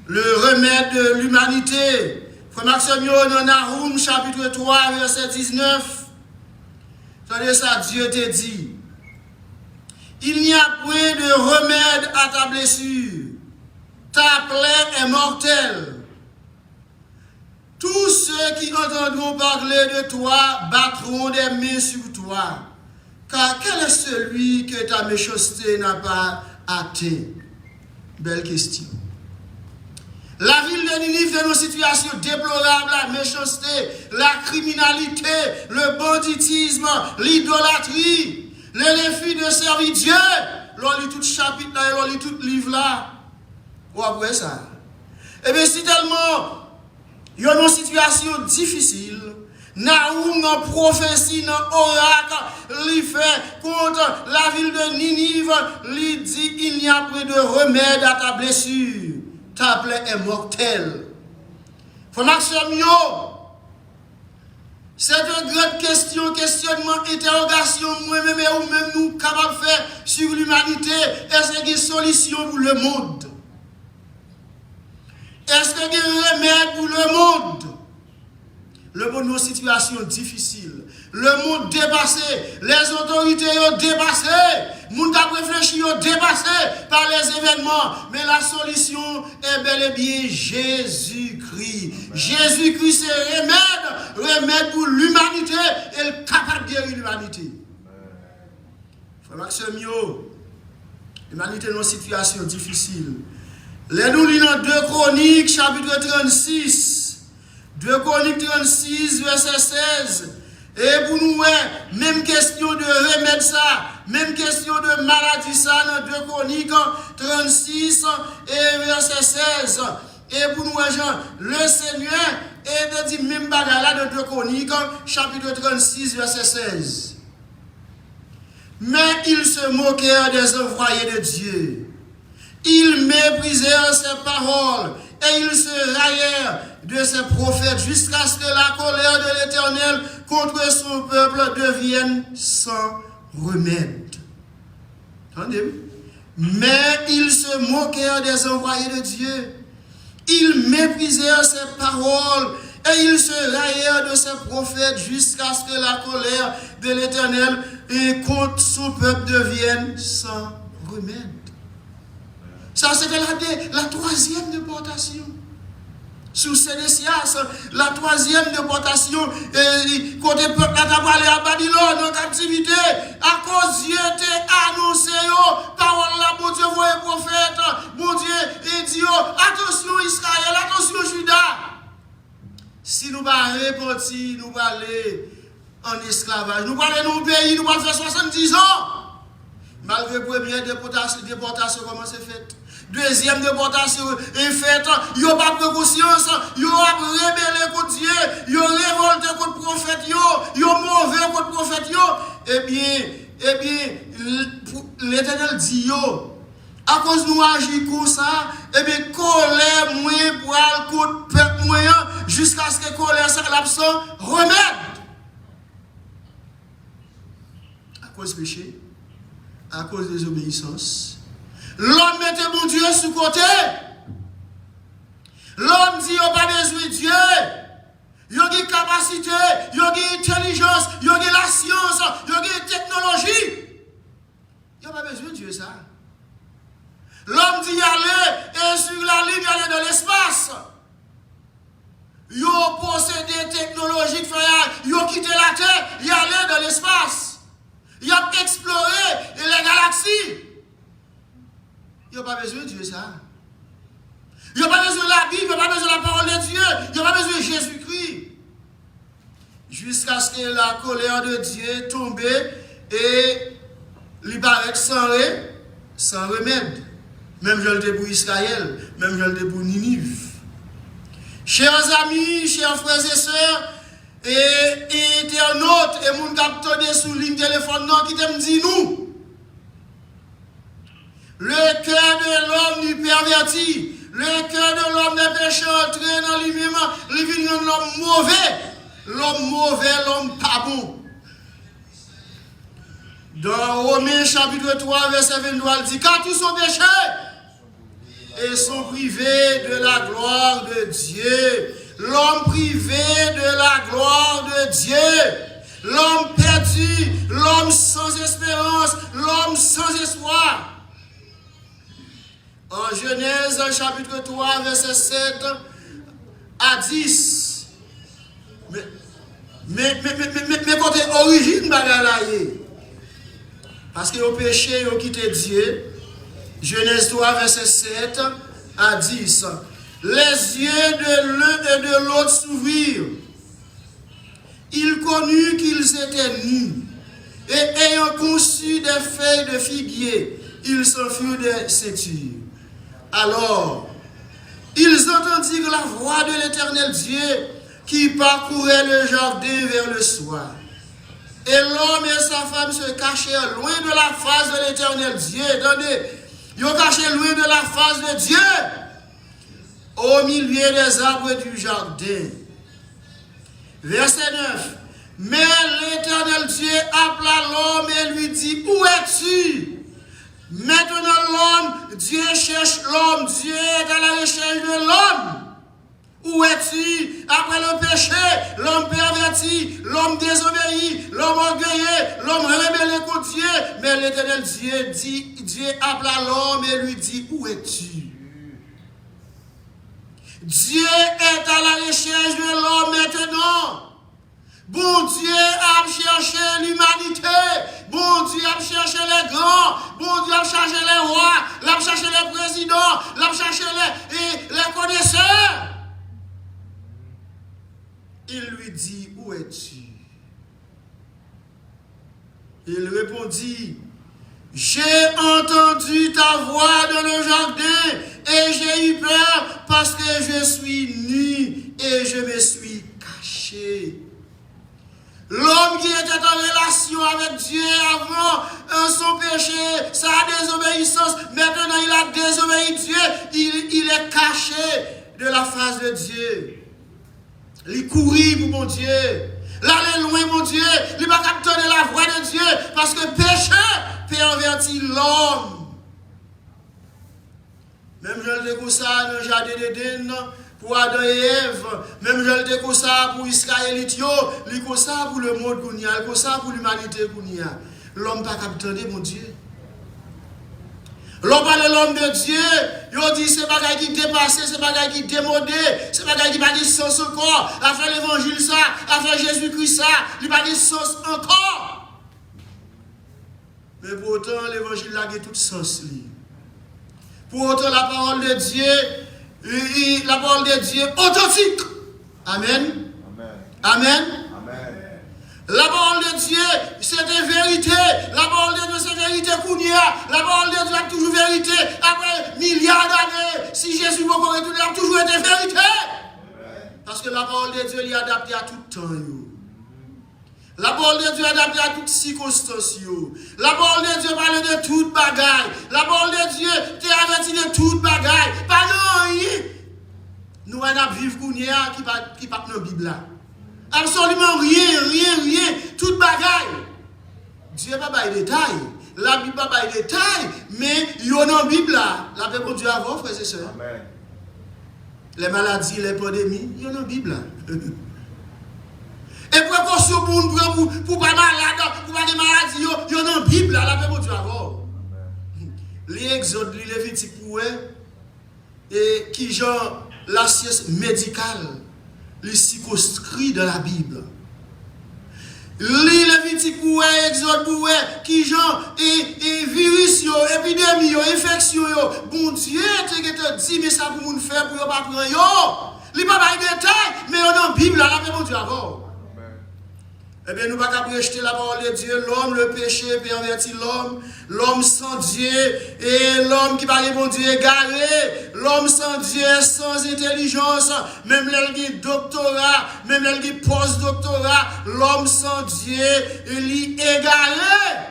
le remède de l'humanité. Frère Maxime, dans Nahum, chapitre 3, verset 19. Attendez ça, Dieu te dit. Il n'y a point de remède à ta blessure. Ta plaie est mortelle. Tous ceux qui entendront parler de toi battront des mains sur toi. Car quel est celui que ta méchanceté n'a pas atteint? Belle question. La ville de Ninive est dans une situation déplorable, la méchanceté, la criminalité, le banditisme, l'idolâtrie, le refus de servir Dieu. L'on lit tout chapitre là et l'on lit tout livre là. Ou après ça. Eh bien, si tellement il y a une situation difficile, Nahum, une prophétie, un oracle, il fait contre la ville de Ninive, il dit il n'y a plus de remède à ta blessure. Ta plaie est mortelle. Frère Maxime, c'est une grande question, questionnement, interrogation, moi-même et vous-même nous capables de faire sur l'humanité. Est-ce qu'il y a une solution pour le monde? Est-ce qu'il y a un remède pour le monde? Le monde est dans une situation difficile. Le monde dépassé. Les autorités ont dépassé. Le monde a réfléchi, ont dépassé par les événements. Mais la solution est bel et bien Jésus-Christ. Jésus-Christ, c'est remède pour l'humanité et le capable de guérir l'humanité. Frère Maxime, l'humanité est dans une situation difficile. Les nous lisons 2 Chroniques, chapitre 36. 2 Chroniques 36, verset 16. Et pour nous, même question de remède ça, même question de maladie ça, dans 2 Chroniques 36 et verset 16. Et pour nous, Jean, le Seigneur est dit même bagarre là dans 2 Chroniques, chapitre 36, verset 16. Mais ils se moquèrent des envoyés de Dieu. Ils méprisèrent ses paroles et ils se raillèrent de ses prophètes jusqu'à ce que la colère de l'Éternel contre son peuple devienne sans remède. Entendez? Mais ils se moquèrent des envoyés de Dieu. Ils méprisèrent ses paroles et ils se raillèrent de ses prophètes jusqu'à ce que la colère de l'Éternel contre son peuple devienne sans remède. Ça, c'était la 3e déportation. Sous Sédécias, la 3e déportation, côté peuple a allé à Babylone en captivité, à cause Dieu t'a annoncé, parole là, bon Dieu, voyez prophète, bon Dieu, et dit, attention Israël, attention Juda. Si nous pas repentir, nous pas aller en esclavage, nous pas aller dans le pays, nous pas faire 70 ans. Malgré la première déportation, comment c'est fait? Deuxième déportation est faite, ils n'ont pas pris conscience, ils ont rébellé contre Dieu, ils ont révolté contre le prophète, ils ont mauvais contre le prophète. Eh bien, l'Éternel dit, à cause de nous agir comme ça, eh bien, colère moins pour aller contre le peuple moyen, jusqu'à ce que colère soit l'absent, remède. À cause du péché, à cause des obéissances. L'homme mettait mon Dieu sous côté. L'homme dit, il n'y a pas besoin de Dieu. Il y a une capacité, il y a une intelligence, il y a la science, il y a une technologie. Il n'y a pas besoin de Dieu, ça. L'homme dit, y aller, et sur la ligne, y aller dans l'espace. Il a possédé technologie, il a quitté la Terre, il allait dans l'espace. Il a exploré les galaxies. Il n'y a pas besoin de Dieu, ça. Il n'y a pas besoin de la Bible, il n'y a pas besoin de la parole de Dieu, il n'y a pas besoin de Jésus-Christ. Jusqu'à ce que la colère de Dieu tombe et lui paraît sans remède. Même je le dis pour Israël, même je le dis pour Ninive. Chers amis, chers frères et sœurs, et internautes, et mon capteur sur ligne téléphone, qui t'aime dit nous. Le cœur de l'homme n'est perverti. Le cœur de l'homme n'est péché entré dans lui-même. Il vient de l'homme mauvais. L'homme mauvais, l'homme pas bon. Dans Romains chapitre 3, verset 23, il dit, car tous sont péchés et sont privés de la gloire de Dieu. L'homme privé de la gloire de Dieu. L'homme perdu, l'homme sans espérance, l'homme sans espoir. En Genèse chapitre 3, verset 7 à 10. Mais côté origine bagalaye. Parce que au péché, ils ont quitté Dieu. Genèse 3, verset 7 à 10. Les yeux de l'un et de l'autre s'ouvrirent. Ils connurent qu'ils étaient nus. Et ayant conçu des feuilles de figuier, ils s'enfuirent des cétures. Alors, ils entendirent la voix de l'Éternel Dieu qui parcourait le jardin vers le soir. Et l'homme et sa femme se cachèrent loin de la face de l'Éternel Dieu. Attendez, ils ont caché loin de la face de Dieu, au milieu des arbres du jardin. Verset 9. Mais l'Éternel Dieu appela l'homme et lui dit, où es-tu? Maintenant l'homme, Dieu cherche l'homme, Dieu est à la recherche de l'homme. Où es-tu? Après le péché, l'homme perverti, l'homme désobéi, l'homme orgueilleux, l'homme rebelle contre Dieu. Mais l'Éternel Dieu appela l'homme et lui dit, où es-tu? Dieu est à la recherche de l'homme maintenant. Bon Dieu a cherché l'humanité. Bon Dieu a cherché les grands. Bon Dieu a cherché les rois. Il a cherché les présidents. Il a cherché lui dit, où es-tu? Il répondit, j'ai entendu ta voix dans le jardin et j'ai eu peur parce que je suis nu et je me suis caché. L'homme qui était en relation avec Dieu avant son péché, sa désobéissance, maintenant il a désobéi Dieu, il est caché de la face de Dieu. Il courit pour mon Dieu. L'aller loin, mon Dieu. Il va capter la voix de Dieu parce que péché pervertit l'homme. Même je le dis comme ça dans le jardin d'Éden pour Adam et Ève. Même je le dis comme ça pour Israélite. Il comme ça pour le monde qu'on y a. Comme ça pour l'humanité qu'on y a. L'homme pas capter mon Dieu. L'homme parle de l'homme de Dieu, il dit c'est bagaille qui dépassé, c'est bagaille qui démodé, c'est bagaille qui n'a pas de sens encore. Après l'évangile ça, après Jésus-Christ ça, il n'a pas de sens encore. Mais pour autant, l'évangile a tout sens. Pour autant, la parole de Dieu authentique. Amen. Amen. La parole de Dieu, c'est une vérité. La parole de Dieu, c'est une vérité qu'on y a. La parole de Dieu a toujours vérité. Après milliards d'années, si Jésus va retourner, elle a toujours été vérité. Parce que la parole de Dieu est adaptée à tout temps. La parole de Dieu est adaptée à toutes circonstances. La parole de Dieu parle de toute bagaille. La parole de Dieu t'est averti de toute bagaille. Pas rien. Nous, on a vivre qu'on y a qui part dans la Bible là. Absolument rien, toute bagaille. Dieu n'a pas de détails. La Bible n'a pas de détails, mais il y a une Bible là. La paix pour Dieu avant, frères et sœurs. Les maladies, les pandémies, il y a une Bible là. Et précaution pour pas malade, pour pas de maladies, il y a une Bible là. La paix pour Dieu avant. Les exodes, les Lévitiques pour eux, et qui genre la science médicale. Les circonscrits de la Bible. Les Lévitiques pour Exode pour qui genre et virus yo, épidémie yo, infection yo. Bon Dieu te dit mais ça pour nous faire pour pas prendre yo. Li pas de détail mais dans la Bible là bon Dieu avant. Eh bien, nous ne pouvons pas rejeter la parole de Dieu. L'homme, le péché pervertit l'homme. L'homme sans Dieu et l'homme qui parle de bon Dieu égaré. L'homme sans Dieu, sans intelligence. Même l'homme doctorat, même l'homme post-doctorat. L'homme sans Dieu, il est égaré.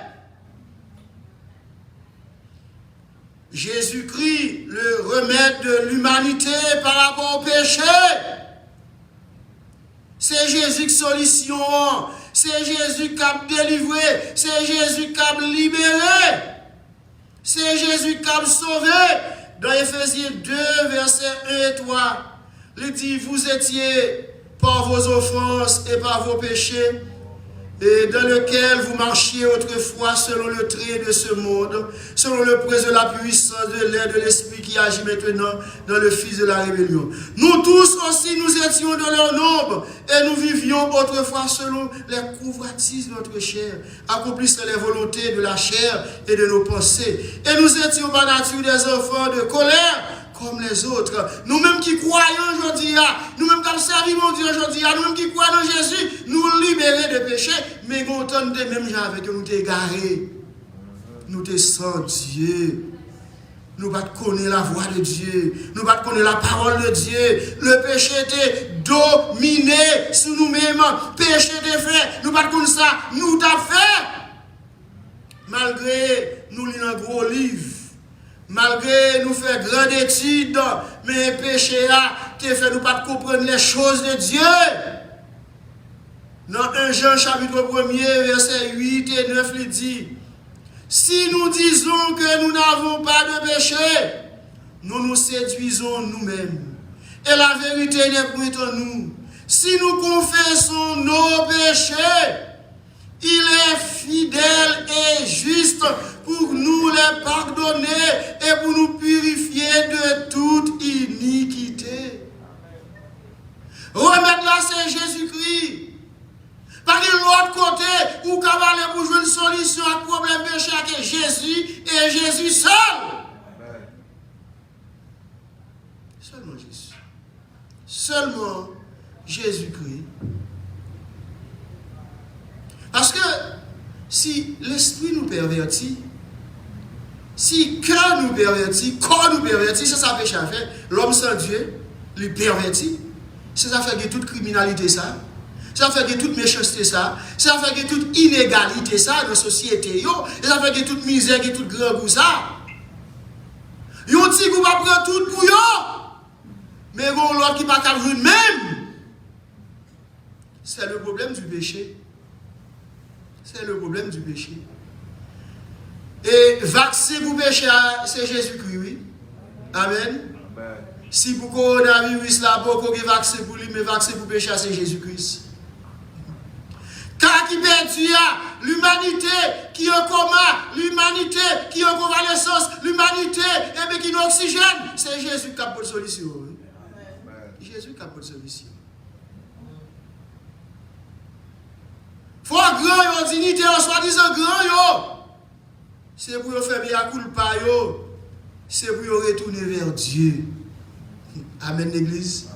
Jésus-Christ, le remède de l'humanité par rapport au péché. C'est Jésus qui solution. C'est Jésus qui a délivré. C'est Jésus qui a libéré. C'est Jésus qui a sauvé. Dans Éphésiens 2, versets 1 et 3, il dit, vous étiez par vos offenses et par vos péchés, et dans lequel vous marchiez autrefois selon le trait de ce monde, selon le prince de la puissance de l'air de l'esprit qui agit maintenant dans le fils de la rébellion. Nous tous aussi, nous étions dans leur nombre, et nous vivions autrefois selon les convoitises de notre chair, accomplissant les volontés de la chair et de nos pensées. Et nous étions par nature des enfants de colère, comme les autres. Nous-mêmes qui croyons aujourd'hui, nous-mêmes qui servons mon Dieu aujourd'hui, nous-mêmes qui croyons en Jésus, nous libérer de péché, mais nous entendons de même gens avec nous t'égarés. Nous te sans Dieu. Nous ne connaissons pas la voix de Dieu. Nous ne connaissons pas la parole de Dieu. Le péché était dominé sur nous-mêmes. Péché était fait. Nous ne connaissons pas ça. Nous t'avons fait. Malgré nous lisons un gros livre. Malgré nous faire grande étude, mais péché a fait nous pas comprendre les choses de Dieu. Dans 1 Jean chapitre 1er, verset 8 et 9, il dit, si nous disons que nous n'avons pas de péché, nous nous séduisons nous-mêmes. Et la vérité n'est point en nous. Si nous confessons nos péchés, il est fidèle et juste pour nous les pardonner et pour nous purifier de toute iniquité. Remettre là, c'est Jésus-Christ. Par l'autre côté, où cavaler pour jouer une solution à problème péché avec Jésus et Jésus seul. Seulement Jésus. Seulement Jésus-Christ. si l'esprit nous pervertit, si cœur nous pervertit, corps nous pervertit, c'est ça péché à faire. L'homme sans Dieu, lui pervertit. C'est ça fait que toute criminalité ça. Ça fait que toute méchanceté ça. Ça fait que toute inégalité ça dans la société. Et ça fait que toute misère, que toute grand goût ça. Yon ti kou va prendre tout pour yo. Mais bon, l'autre qui pas qu'à jouer même. C'est le problème du péché. C'est le problème du péché. Et vaccin pour péché, c'est Jésus-Christ, oui. Amen. Si pour coronavirus, là, beaucoup de vaccin pour lui, mais vaccin pour péché, c'est Jésus-Christ. Car qui perdu, l'humanité qui est en coma, l'humanité qui est en convalescence, l'humanité qui est en oxygène, c'est Jésus qui a pour solution. Oui. Jésus qui a pour solution. Faut grand yo dignité, soi-disant grand yo. C'est pour faire bien culpa yo. C'est pour retourner vers Dieu. Amen l'église.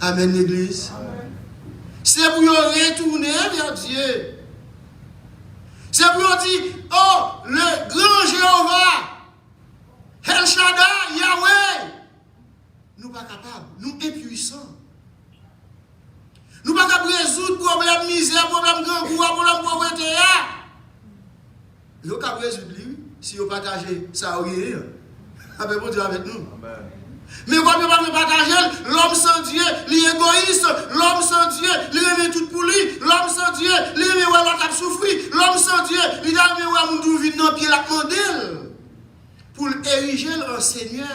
Amen l'église. C'est pour retourner vers Dieu. C'est pour dire, oh, le grand Jéhovah, El Shaddai, Yahweh, nous ne sommes pas capables, nous impuissants. Nous ne sommes pas capables de résoudre le problème misère, le problème grand goût, le problème pauvreté. Nous sommes capables de résoudre lui, si vous partagez ça, oui. Avec bon Dieu avec nous. Mais quand nous ne pouvons pas partager, l'homme sans Dieu, l'égoïste, l'homme sans Dieu, il remet tout pour lui, l'homme sans Dieu, il remet où l'autre a souffert, l'homme sans Dieu, il a remis où l'autre vit dans le pied la modèle. Pour ériger en Seigneur,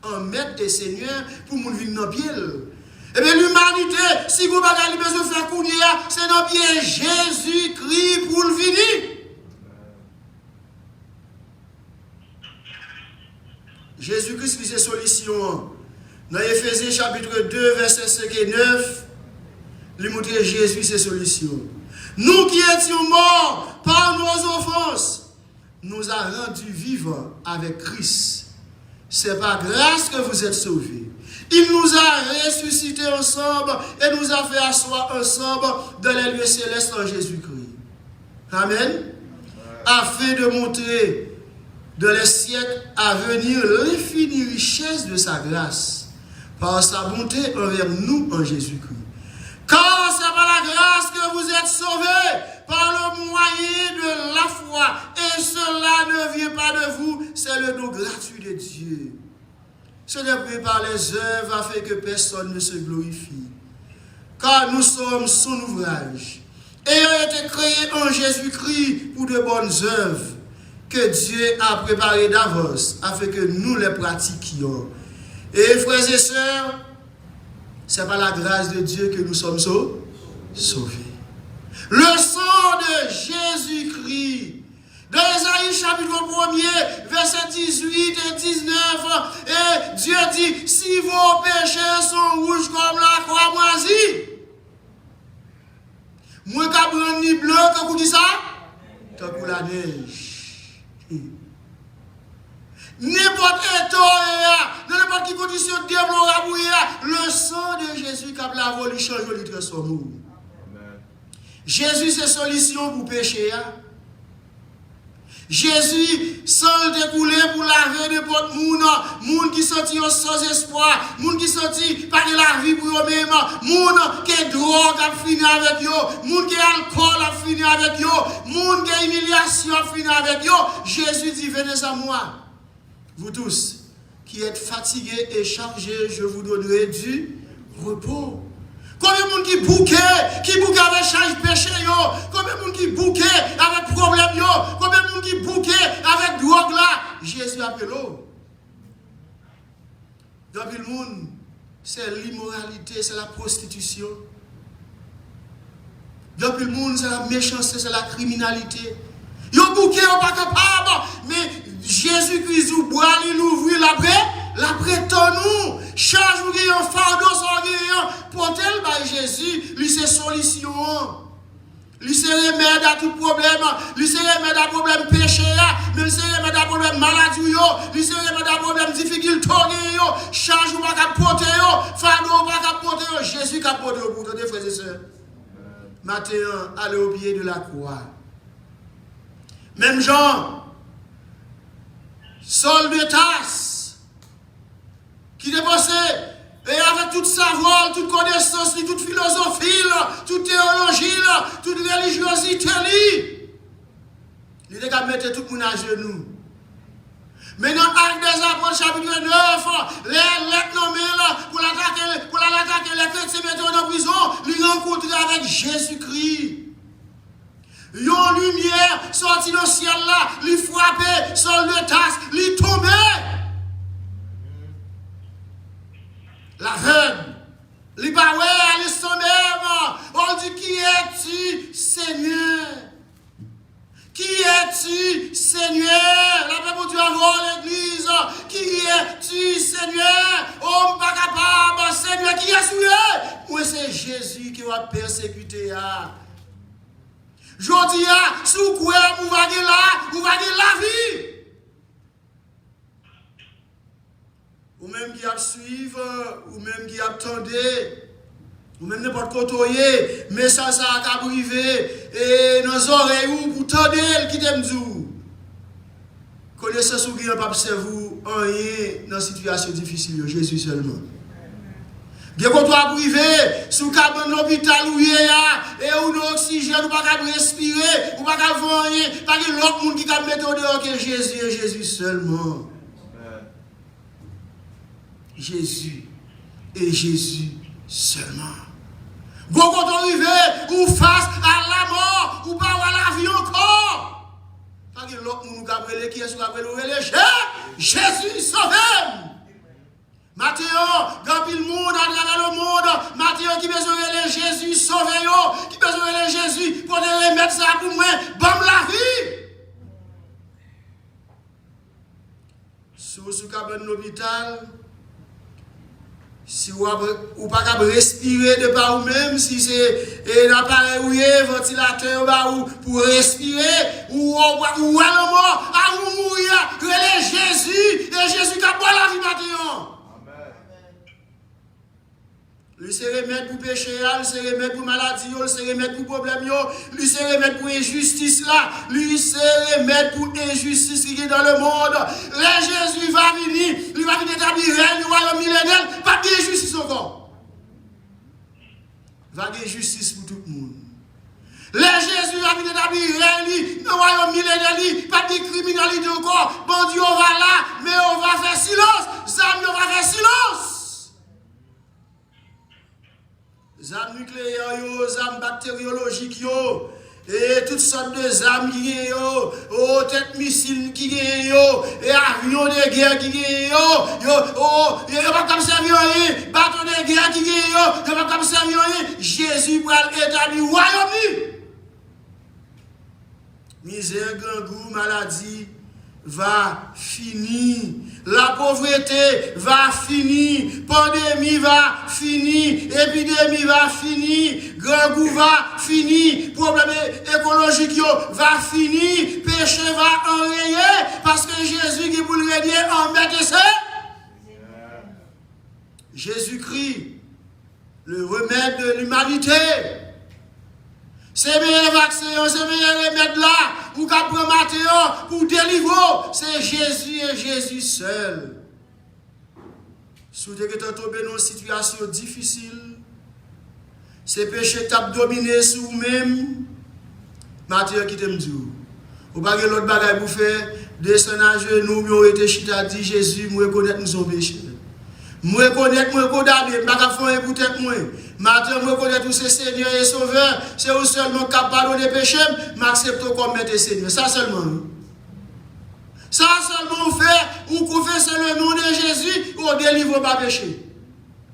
en maître et Seigneur, pour nous vivre dans le pied. Eh bien, l'humanité, si vous n'avez pas besoin de faire courir, c'est dans le pied Jésus-Christ pour le venir. Jésus-Christ qui c'est solution. Dans Éphésiens chapitre 2, verset 5 et 9, il montre Jésus c'est solution. Nous qui étions morts par nos offenses, nous a rendus vivants avec Christ. C'est par grâce que vous êtes sauvés. Il nous a ressuscités ensemble et nous a fait asseoir ensemble dans les lieux célestes en Jésus-Christ. Amen. Afin de montrer dans les siècles à venir l'infinie richesse de sa grâce par sa bonté envers nous en Jésus-Christ. Car c'est par la grâce que vous êtes sauvés, par le moyen de la foi. Et cela ne vient pas de vous, c'est le don gratuit de Dieu. Ce n'est pas par les œuvres afin que personne ne se glorifie. Car nous sommes son ouvrage, ayant été créés en Jésus-Christ pour de bonnes œuvres, que Dieu a préparé d'avance afin que nous les pratiquions. Et frères et sœurs, c'est par la grâce de Dieu que nous sommes sauvés. Le sang de Jésus-Christ, dans Ésaïe chapitre 1er, verset 18 et 19, et Dieu dit, si vos péchés sont rouges comme la croix moisie, moi qui prends ni blanc, quand vous dites ça, tant que la neige. N'importe état, dans n'importe quelle condition déplorable, le sang de Jésus qui a la voie, il change, il transforme. Jésus, c'est solution pour pécher. Jésus, sans le découler pour laver n'importe monde qui sortit sans espoir, monde qui sortit pas de la vie pour eux-mêmes, monde qui drogue a fini avec eux, monde qui alcool a fini avec eux, monde qui humiliation a fini avec eux. Jésus dit, venez à moi. Vous tous qui êtes fatigués et chargés, je vous donnerai du repos. Combien de monde qui bouquait avec charge péché, combien de monde qui bouquait avec problème, combien de monde qui bouquait avec drogue là, Jésus appelle l'eau. Dans le monde, c'est l'immoralité, c'est la prostitution. Dans le monde, c'est la méchanceté, c'est la criminalité. Yo bouquet, yo pas capable, mais Jésus-Christ ou bois, il ouvre l'après nous. Charge ou un fardeau sans rien. Pour-elle, bah Jésus, lui c'est solution. Lui c'est remède à tout problème. Lui c'est remède à problème péché. Lui c'est remède à problème maladie. Lui c'est remède à problème difficulté. Charge ou pas capoter. Fardeau ou pas capoter. Jésus capote au bout de frères et sœurs. Matin, allez au pied de la croix. Même Jean, Saul de Tarse, qui dépensait, et avec toute savoir, toute connaissance, toute philosophie, toute théologie, toute religiosité, il était qu'à mettre tout le monde à genoux. Mais dans Actes des Apôtres, chapitre 9, les lettres nommées pour l'attaquer, les chrétiens mettent en prison, ils rencontrent avec Jésus-Christ. Une lumière sortie dans le ciel là, ils frappaient sur le Tarse, ils tombaient. La veine, les baoués, les sommets, on dit qui es-tu, Seigneur? Qui es-tu, Seigneur? La paix pour Dieu avant l'église. Qui es-tu, Seigneur? Oh, pas capable, Seigneur, qui est-ce? Moi, c'est Jésus qui va persécuter. Je dis, sous quoi vous allez là, vous allez la vie. Ou même qui a suivre, ou même qui attendait. Ou même n'importe côté, mais ça a privé, et nos oreilles ou pour tendre qui t'aime dire. Connaissance ou qui n'a pas observé rien dans une situation difficile, Jésus seulement. Des côtés privé, sous cabane l'hôpital où il y a, et où l'oxygène, ou pas qu'à respirer, ou pas qu'à voir rien, pas qu'il y a l'autre monde qui a mettre dehors que Jésus et Jésus seulement. Jésus et Jésus seulement. Vous quand on arrive, ou face à la mort, ou pas à la vie encore. Pas que l'autre monde qui est sur la Jésus sauve. Matthieu, dans le monde, à travers le monde, Matthieu qui besoin de Jésus sauve, qui besoin de Jésus pour te remettre ça pour moi, bam la vie. Sous ce cabane l'hôpital, si vous n'avez pas respirer de par vous-même, si c'est un appareil ou un ventilateur pour respirer, ou à la mort, à vous mourir, relais Jésus, et Jésus qui a boit la vie maintenant. Lui se remettre pour péché, lui se remettre pour maladie, lui se remettre pour problème, lui se remettre pour injustice là, lui se remettre pour injustice qui est dans le monde. Là, Jésus va venir, lui va venir établir le royaume millénaire, pas de justice encore. Va de justice pour tout le monde. Là, Jésus va venir établir le royaume millénaire, pas de criminalité encore. Bon Dieu, on va là, mais on va faire silence. Zami, on va faire silence. Zam nucléaires, zam bactériologiques, et toutes sortes de zam qui sont, têtes missiles qui sont, et avions de guerre qui sont, il n'y a pas comme servir rien, bâton de guerre qui sont, il n'y a pas comme servir rien. Jésus va établir le royaume. Misère, grand goût, maladie va finir. La pauvreté va finir, pandémie va finir, épidémie va finir, grand goût va finir, problème écologique va finir, péché va enrayer, parce que Jésus qui vous le régner en mettre Jésus-Christ, le remède de l'humanité. C'est meilleur vaccin, c'est meilleur remède là, pour qu'on prenne pour délivrer, c'est Jésus et Jésus seul. Si vous êtes tombé dans une situation difficile, c'est péché qui a dominé sur vous-même, Matthieu qui t'aime dire. Vous n'avez pas l'autre bagaille pour faire, descendre à genoux, vous avez été chita, dit Jésus, moi reconnaître nous sommes péchés. Moi reconnaître, moi condamner, je ne vais pas faire pour tête moi. Maintenant, moi reconnaître que c'est Seigneur et Sauveur, c'est vous seulement capable de péché, m'accepte comme maître Seigneur. Ça seulement. Ça seulement vous fait, vous confessez le nom de Jésus, vous délivrez pas péché.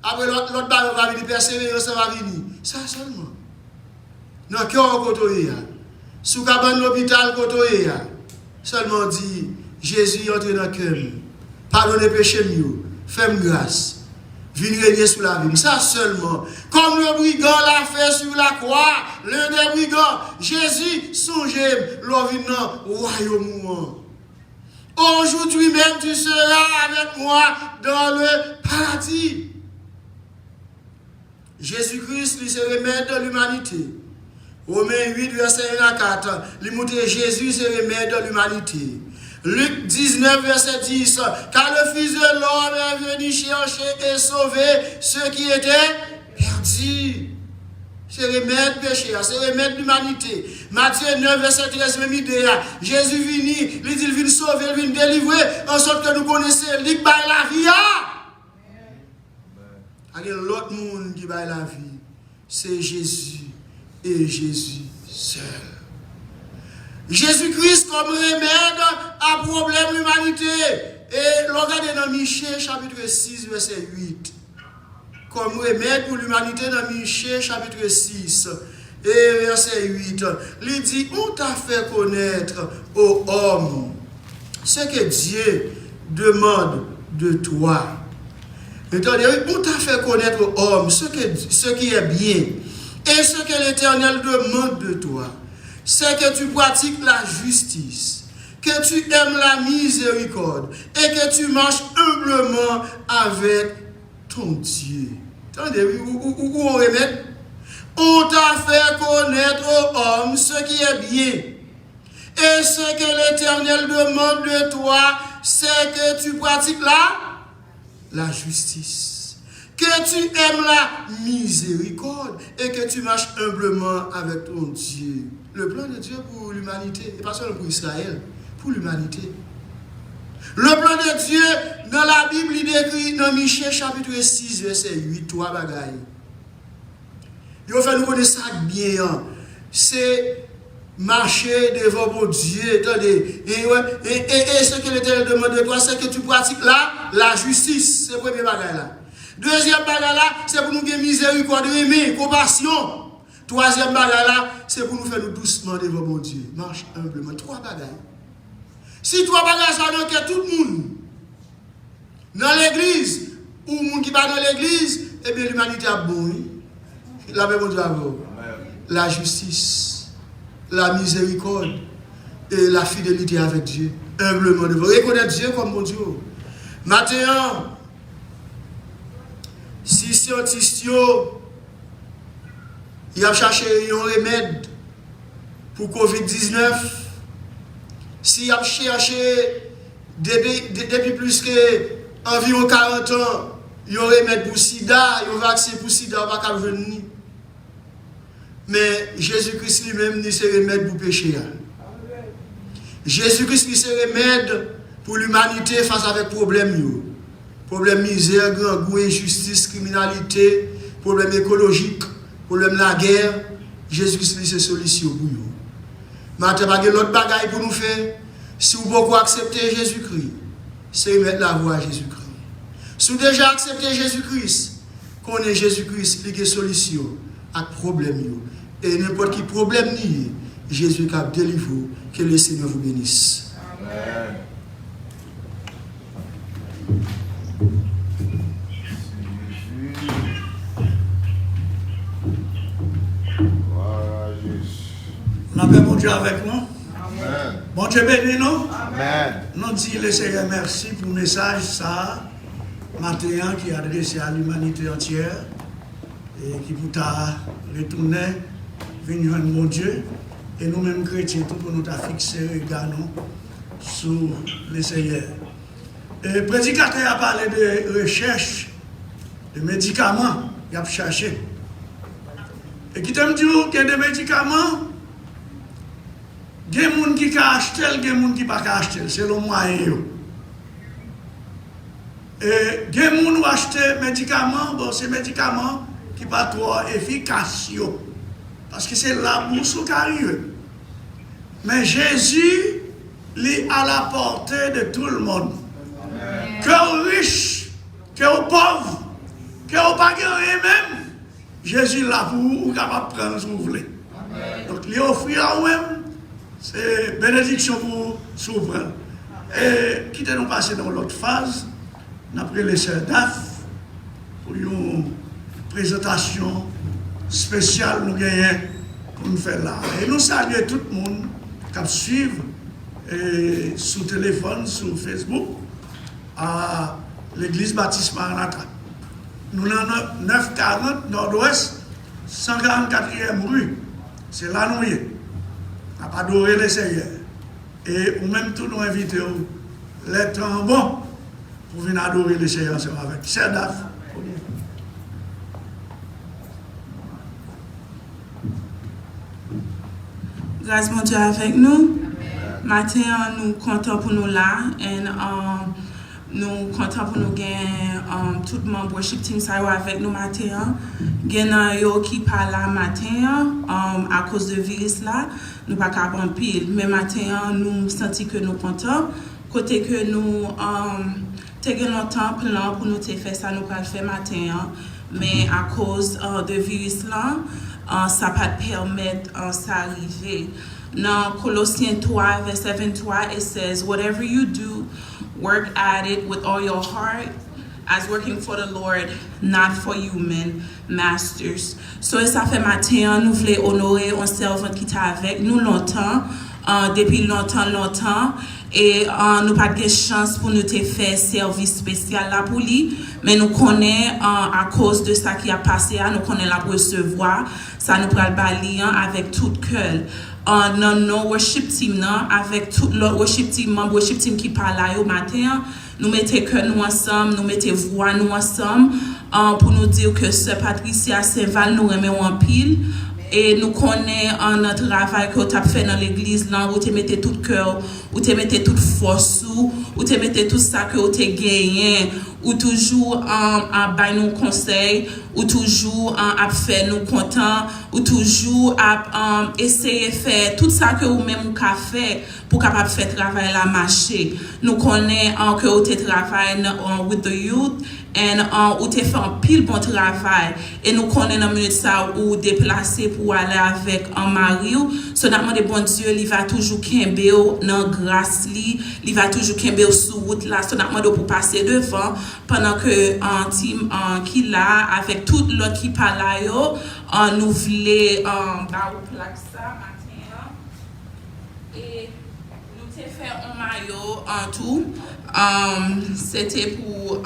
Après l'autre balle va venir persévérer, ça va venir. Ça seulement. Non, qui est côté sous cabane l'hôpital côté seulement dit Jésus entre dans le cœur. Pardonnez péché mieux. Fais-moi grâce. Viens régner sous la vie. Ça seulement. Comme le brigand l'a fait sur la croix, l'un des brigands, Jésus, songez, l'ovinant, royaume. Aujourd'hui même, tu seras avec moi dans le paradis. Jésus-Christ, lui, se remet de l'humanité. Romains 8, verset 1 à 4. Il montre Jésus, c'est le remède de l'humanité. Luc 19, verset 10. Car le Fils de l'homme est venu chercher et sauver ceux qui étaient perdus. C'est le remède péché, c'est le remède l'humanité. Matthieu 9, verset 13, même idée. Jésus vini, il dit, il vient sauver, il vient délivrer, en sorte que nous connaissons, il baille la vie. Il y a l'autre monde qui baille la vie. C'est Jésus et Jésus seul. Jésus-Christ comme remède à problème de l'humanité. Et l'on regarde dans Michée, chapitre 6, verset 8. Comme remède pour l'humanité dans Michée, chapitre 6, et verset 8. Il dit, on t'a fait connaître aux hommes ce que Dieu demande de toi. Attendez, on t'a fait connaître aux hommes ce qui est bien et ce que l'Éternel demande de toi. C'est que tu pratiques la justice, que tu aimes la miséricorde et que tu marches humblement avec ton Dieu. Attendez, où on remet? On t'a fait connaître aux hommes ce qui est bien. Et ce que l'Éternel demande de toi, c'est que tu pratiques la justice, que tu aimes la miséricorde et que tu marches humblement avec ton Dieu. Le plan de Dieu pour l'humanité, et pas seulement pour Israël, pour l'humanité. Le plan de Dieu, dans la Bible, il décrit dans Michée chapitre 6, verset 8, 3 bagailles. Il faut faire nous connaître ça bien. C'est marcher devant mon Dieu. Attendez. Et ce que l'Éternel demande de toi, c'est que tu pratiques la justice. C'est le premier bagaille là. Deuxième bagaille là, c'est pour nous gagner miséricorde, aimer, compassion. Troisième bagaille là, c'est pour nous faire nous doucement devant mon Dieu. Marche humblement. Trois bagailles. Si trois bagages ça donc tout le monde dans l'église ou le monde qui va dans l'église, eh bien l'humanité a bon. La même Dieu avant. La justice, la miséricorde et la fidélité avec Dieu. Humblement devant. Reconnaître Dieu comme mon Dieu. Maintenant, si scientifiques ils ont cherché un remède pour Covid-19, si ils ont cherché depuis plus qu'environ 40 ans, ils ont remède pour sida, ils ont vaccin pour sida, on va pas venir. Mais Jésus-Christ lui-même, c'est remède pour péché. Jésus-Christ, c'est remède pour l'humanité face avec problème. Problème misère, grand goût, injustice, criminalité, problème écologique, problème de la guerre. Jésus-Christ, c'est solution pour nous. Maintenant, il y a l'autre bagaille pour nous faire. Si vous pouvez accepter Jésus-Christ, c'est mettre la voie à Jésus-Christ. Si vous déjà accepté Jésus-Christ, connaissez Jésus-Christ, il y a une solution à problème. Et n'importe quel problème, Jésus a délivré. Que le Seigneur vous bénisse. Amen. On a bon Dieu avec nous. Amen. Bon Dieu béni nous. Amen. Nous disons le Seigneur merci pour le message ça, matin qui est adressé à l'humanité entière et qui vous a retourné, venir joindre mon Dieu. Et nous-mêmes chrétiens, tout pour nous fixer regard sur le Seigneur. Le prédicateur a parlé de recherche, de médicaments, il a cherché. Et qui t'aime dire qu'il y a des médicaments, il y a des gens qui peuvent acheter, il y a des gens qui ne peuvent pas acheter, c'est le moyen. Et il y a des gens qui achètent des médicaments, bon, ces médicaments qui ne sont pas trop efficaces. Parce que c'est la bourse qui arrive. Mais Jésus, il est à la portée de tout le monde. Amen. Que aux riches, que aux pauvres, que aux pas même, Jésus est là pour vous, capable de prendre ce que vous voulez. Amen. Donc, il offre à vous-même, c'est bénédiction pour vous. Et quittez-nous passer dans l'autre phase, après les sœurs DAF, pour une présentation spéciale nous gagnons pour nous faire là. Et nous saluons tout le monde qui suit sur téléphone, sur Facebook, à l'église Baptiste Maranatha. Nous sommes 940 Nord-Ouest, 144e rue, c'est là nous y est. On n'a pas adoré le Seigneur. Et ou même tous nous inviter les temps bons pour venir adorer le Seigneur ensemble avec. Cher Daf. Grâce mon Dieu avec nous. Matin, nous comptons pour nous là. Et nous comptons pour nous gagner tout le membre worship team ça avec nous matin. Gagner yo qui parle là matin à cause de virus là. Nous pas capable en pile. Mais matin, nous senti que nous comptons. Côté que nous t'es longtemps plan pour nous te faire ça, nous pas le faire matin. Mais à cause de virus là, ça ne peut pas permettre ça arriver. Dans Colossiens 3, verset 23, it says, whatever you do, work at it with all your heart, as working for the Lord, not for human masters. So, ça fait matin, nous voulons honorer un servant qui est avec nous longtemps, depuis longtemps, et nous pas de chance pour nous te faire service spécial là pour lui, mais nous connaissons à cause de ça qui a passé, nous connaissons la recevoir, ça nous prend le balayer avec tout cœur. Dans nos worship team, avec tout l'autre worship team, membre worship team qui parle là au matin, nous mettons cœur nous ensemble, nous mettons voix nous ensemble, pour nous dire que Sœur Patricia Saint-Val nous remet en pile. Et nous connaissons notre travail que tu as fait dans l'église, là, où tu mettais tout cœur, où tu mettais toute force, où tu mettais tout ça que tu as gagné, où toujours à bailler nos conseils, où toujours à faire nous contents, où toujours à essayer de faire tout ça que vous-même vous avez fait pour capable faire travail la marcher. Nous connaissons que tu travailles with the youth. Et où tu fait un pile bon travail. Et nous connaissons dans minute ça ou déplacer pour aller avec un mari. So nous de bon Dieu, il va toujours kembeo dans grâce li, il va toujours kembeo sur route là. So nous pour passer devant pendant que un team qui là avec tout l'autre qui parle là yo, nous voulons bah ou plaque ça matin. Et nous t'ai fait un maillot en tout. C'était pour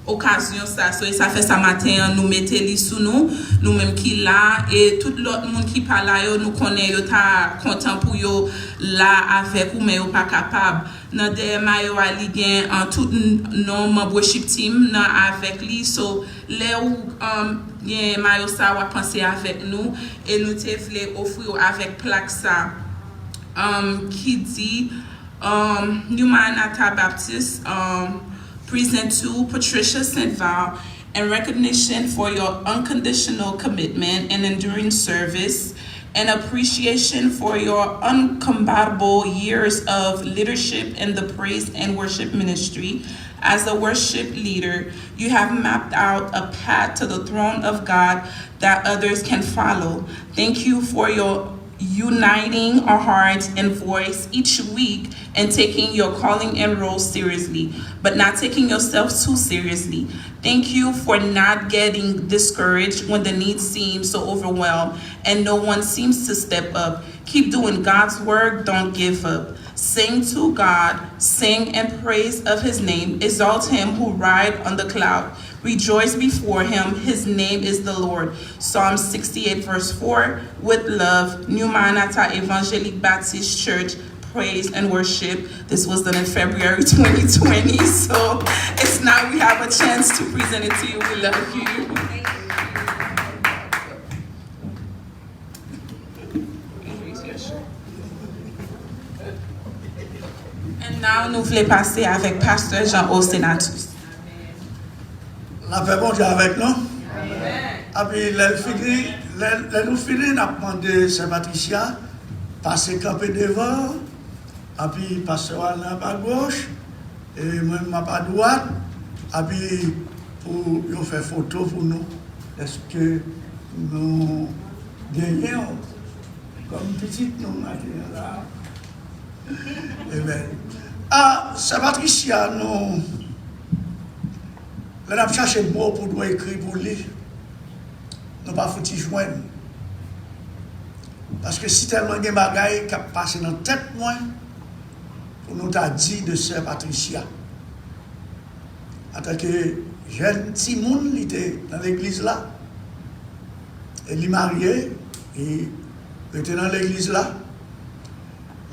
occasion ça, ça fait ça matin nous mettons les sous nous même qui là et tout l'autre monde qui parle là nous connaît yo ta content pour yo là avec ou mais yo pas capable dans des maillot à ligue en tout non membre worship team avec lui so les où bien maillot ça va penser avec nous et nous te voulons offrir avec plaque ça qui dit New Maranatha Baptist present to Patricia Saint-Val in recognition for your unconditional commitment and enduring service and appreciation for your uncompatible years of leadership in the praise and worship ministry. As a worship leader, you have mapped out a path to the throne of God that others can follow. Thank you for your uniting our hearts and voice each week and taking your calling and role seriously, but not taking yourself too seriously. Thank you for not getting discouraged when the need seems so overwhelmed and no one seems to step up. Keep doing God's work, don't give up. Sing to God, sing and praise of his name. Exalt him who ride on the cloud. Rejoice before him, his name is the Lord. Psalm 68 verse 4, with love, New Maranatha Evangelique Baptist Church, praise and worship. This was done in February 2020, so it's now we have a chance to present it to you. We love you. And now nous voulons passer avec Pasteur Jean Osenatus. La paix bon Dieu avec nous. Et puis, nous finissons, nous avons demandé Saint Patricia, passer camper devant, et puis passer à gauche, et moi à droite, et puis pour faire photo pour nous. Est-ce que nous gagnons comme petite nous maintenant là? Eh bien, Saint Patricia, nous. Nous avons cherché le mot pour nous écrire pour lui. Nous n'avons pas foutu joindre. Parce que si tellement de bagailles qui passé dans la tête, moi, pour nous t'a dit de Sœur Patricia. En tant que jeune petit monde, il était dans l'église là. Et il est marié. Et était dans l'église là,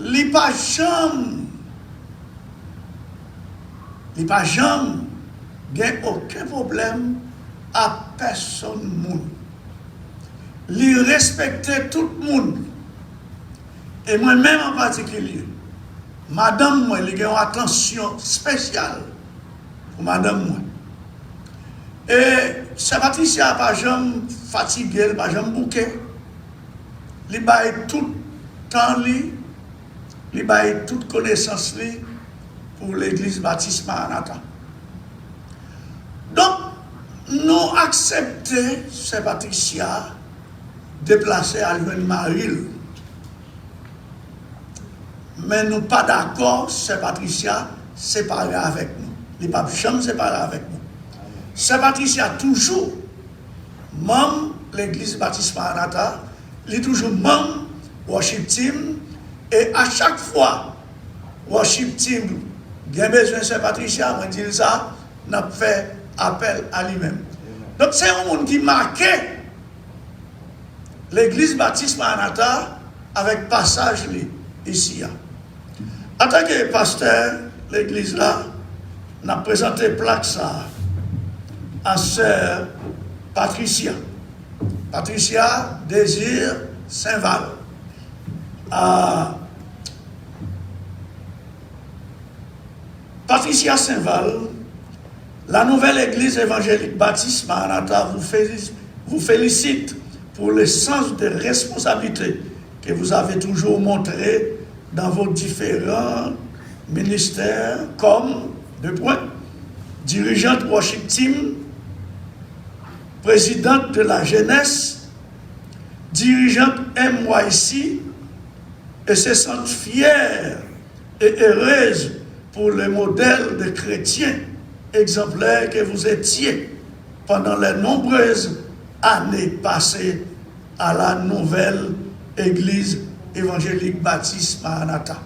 il n'y a pas jamais aucun problème à personne. Il respectait tout le monde. Et moi-même en particulier, madame, moi, il y a une attention spéciale pour madame, moi. Et Sœur Patricia n'a pas jamais fatigué, n'a pas jamais bouqué. Il baille tout temps, il baille toute connaissance pour l'église baptiste Maranatha. Donc, nous acceptons Sœur Patricia déplacer à Maril. Mais nous pas d'accord, Sœur Patricia séparée avec nous. Il n'est pas jamais séparé avec nous. Sœur Patricia toujours membre de l'église baptiste Maranatha, il est toujours membre worship team, et à chaque fois worship team a besoin de Sœur Patricia, on dit ça, on a fait appel à lui-même. Donc c'est un monde qui marquait l'église baptiste Maranatha avec passage ici. En tant que pasteur, l'église là, on a présenté plaque ça à Sœur Patricia. Patricia Désir Saint-Val. Patricia Saint-Val, la nouvelle église évangélique baptiste Maranatha vous félicite pour le sens de responsabilité que vous avez toujours montré dans vos différents ministères comme, dirigeante worship team, présidente de la jeunesse, dirigeante MYC, et se sentent fiers et heureuses pour le modèle de chrétien exemplaire que vous étiez pendant les nombreuses années passées à la nouvelle église évangélique baptiste Maranatha.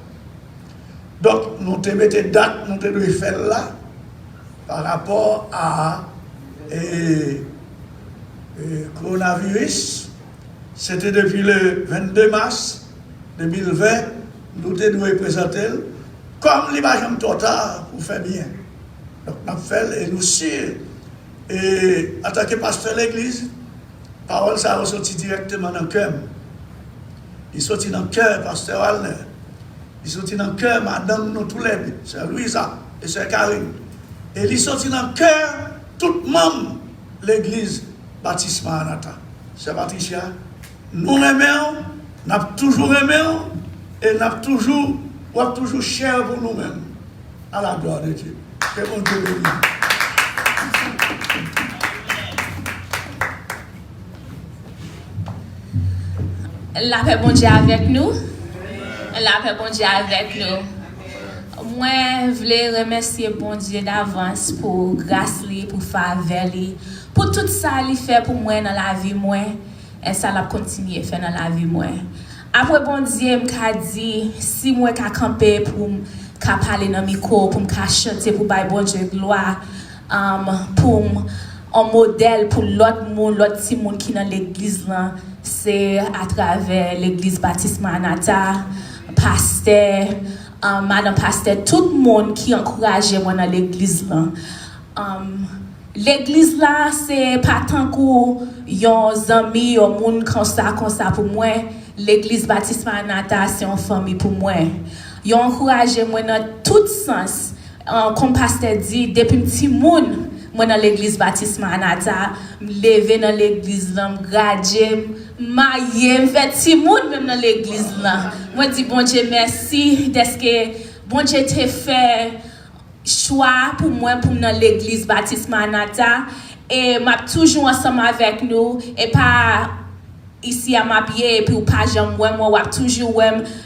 Donc, nous te mettons date, nous te devons faire là, par rapport à coronavirus. C'était depuis le 22 mars 2020, nous devons présenter comme l'image totale pour faire bien. Donc, nous fait et nous sûrs. Et en tant que pasteur de l'église, parole ça a sorti directement dans le cœur. Il sortit dans le cœur, pasteur Walner. Il sortit dans le cœur, madame, nous tous les deux, sœur Louisa et sœur Karine. Et il sortit dans le cœur, tout le monde, l'église baptiste Maranatha. Sœur Patricia, nous aimons, nous avons toujours aimé, et nous avons toujours cher pour nous-mêmes. À la gloire de Dieu. Que bon Dieu bénisse. La paix bon Dieu avec nous. La paix bon Dieu avec nous. Moi, je voulais remercier bon Dieu d'avance pour grâce, pour faveur, pour tout ça qu'il fait pour moi dans la vie moi et ça l'a continué faire dans la vie moi. Après bon Dieu m'a dit si moi ka camper pour ka parler dans micro pour ka chanter pour bailler bon Dieu gloire pour un modèle pour l'autre petit monde qui dans l'église là, c'est à travers l'église baptiste Maranatha, pasteur, madame pasteur, tout le monde qui encourage moi dans l'église là. L'église là, c'est pas tant que yon amis, yon monde comme ça pour moi. L'église baptiste Maranatha, c'est une famille pour moi. Yon encourage moi dans tout sens. Comme pasteur dit, depuis petit monde, moi dans l'église baptiste Maranatha, lever dans l'église là, graduer, marier, faire petit monde même dans l'église là. Moi dis bon Dieu merci d'est-ce que bon Dieu t'a fait choix pour moi pour dans l'église baptiste Maranatha et m'a toujours ensemble avec nous et pas ici à ma pied et puis pas jamais moi toujours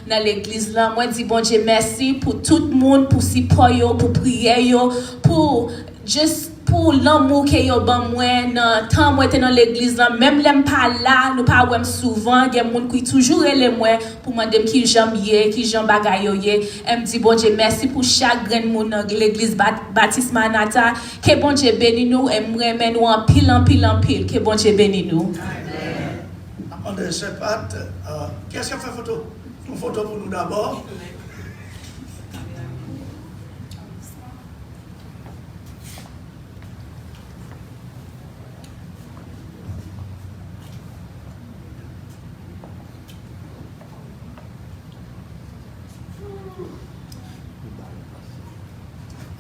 dans l'église là. Moi dis bon Dieu merci pour tout le monde, pour support yo, pour prier yo, pour juste pour l'amour que yo ban moi dans temps moi dans l'église là, même l'aime pas là, nous pas ouais souvent, il y a monde qui toujours relè moi pour demander qui j'aime yé, qui j'aime bagay yo yé. Elle me dit bon Dieu merci pour chaque grand monde dans l'église baptiste Maranatha, que bon Dieu bénisse nous et me remet nous en pile que bon Dieu bénisse nous. demandé ses pattes. Qui est-ce qui a fait photo? Une photo pour nous d'abord.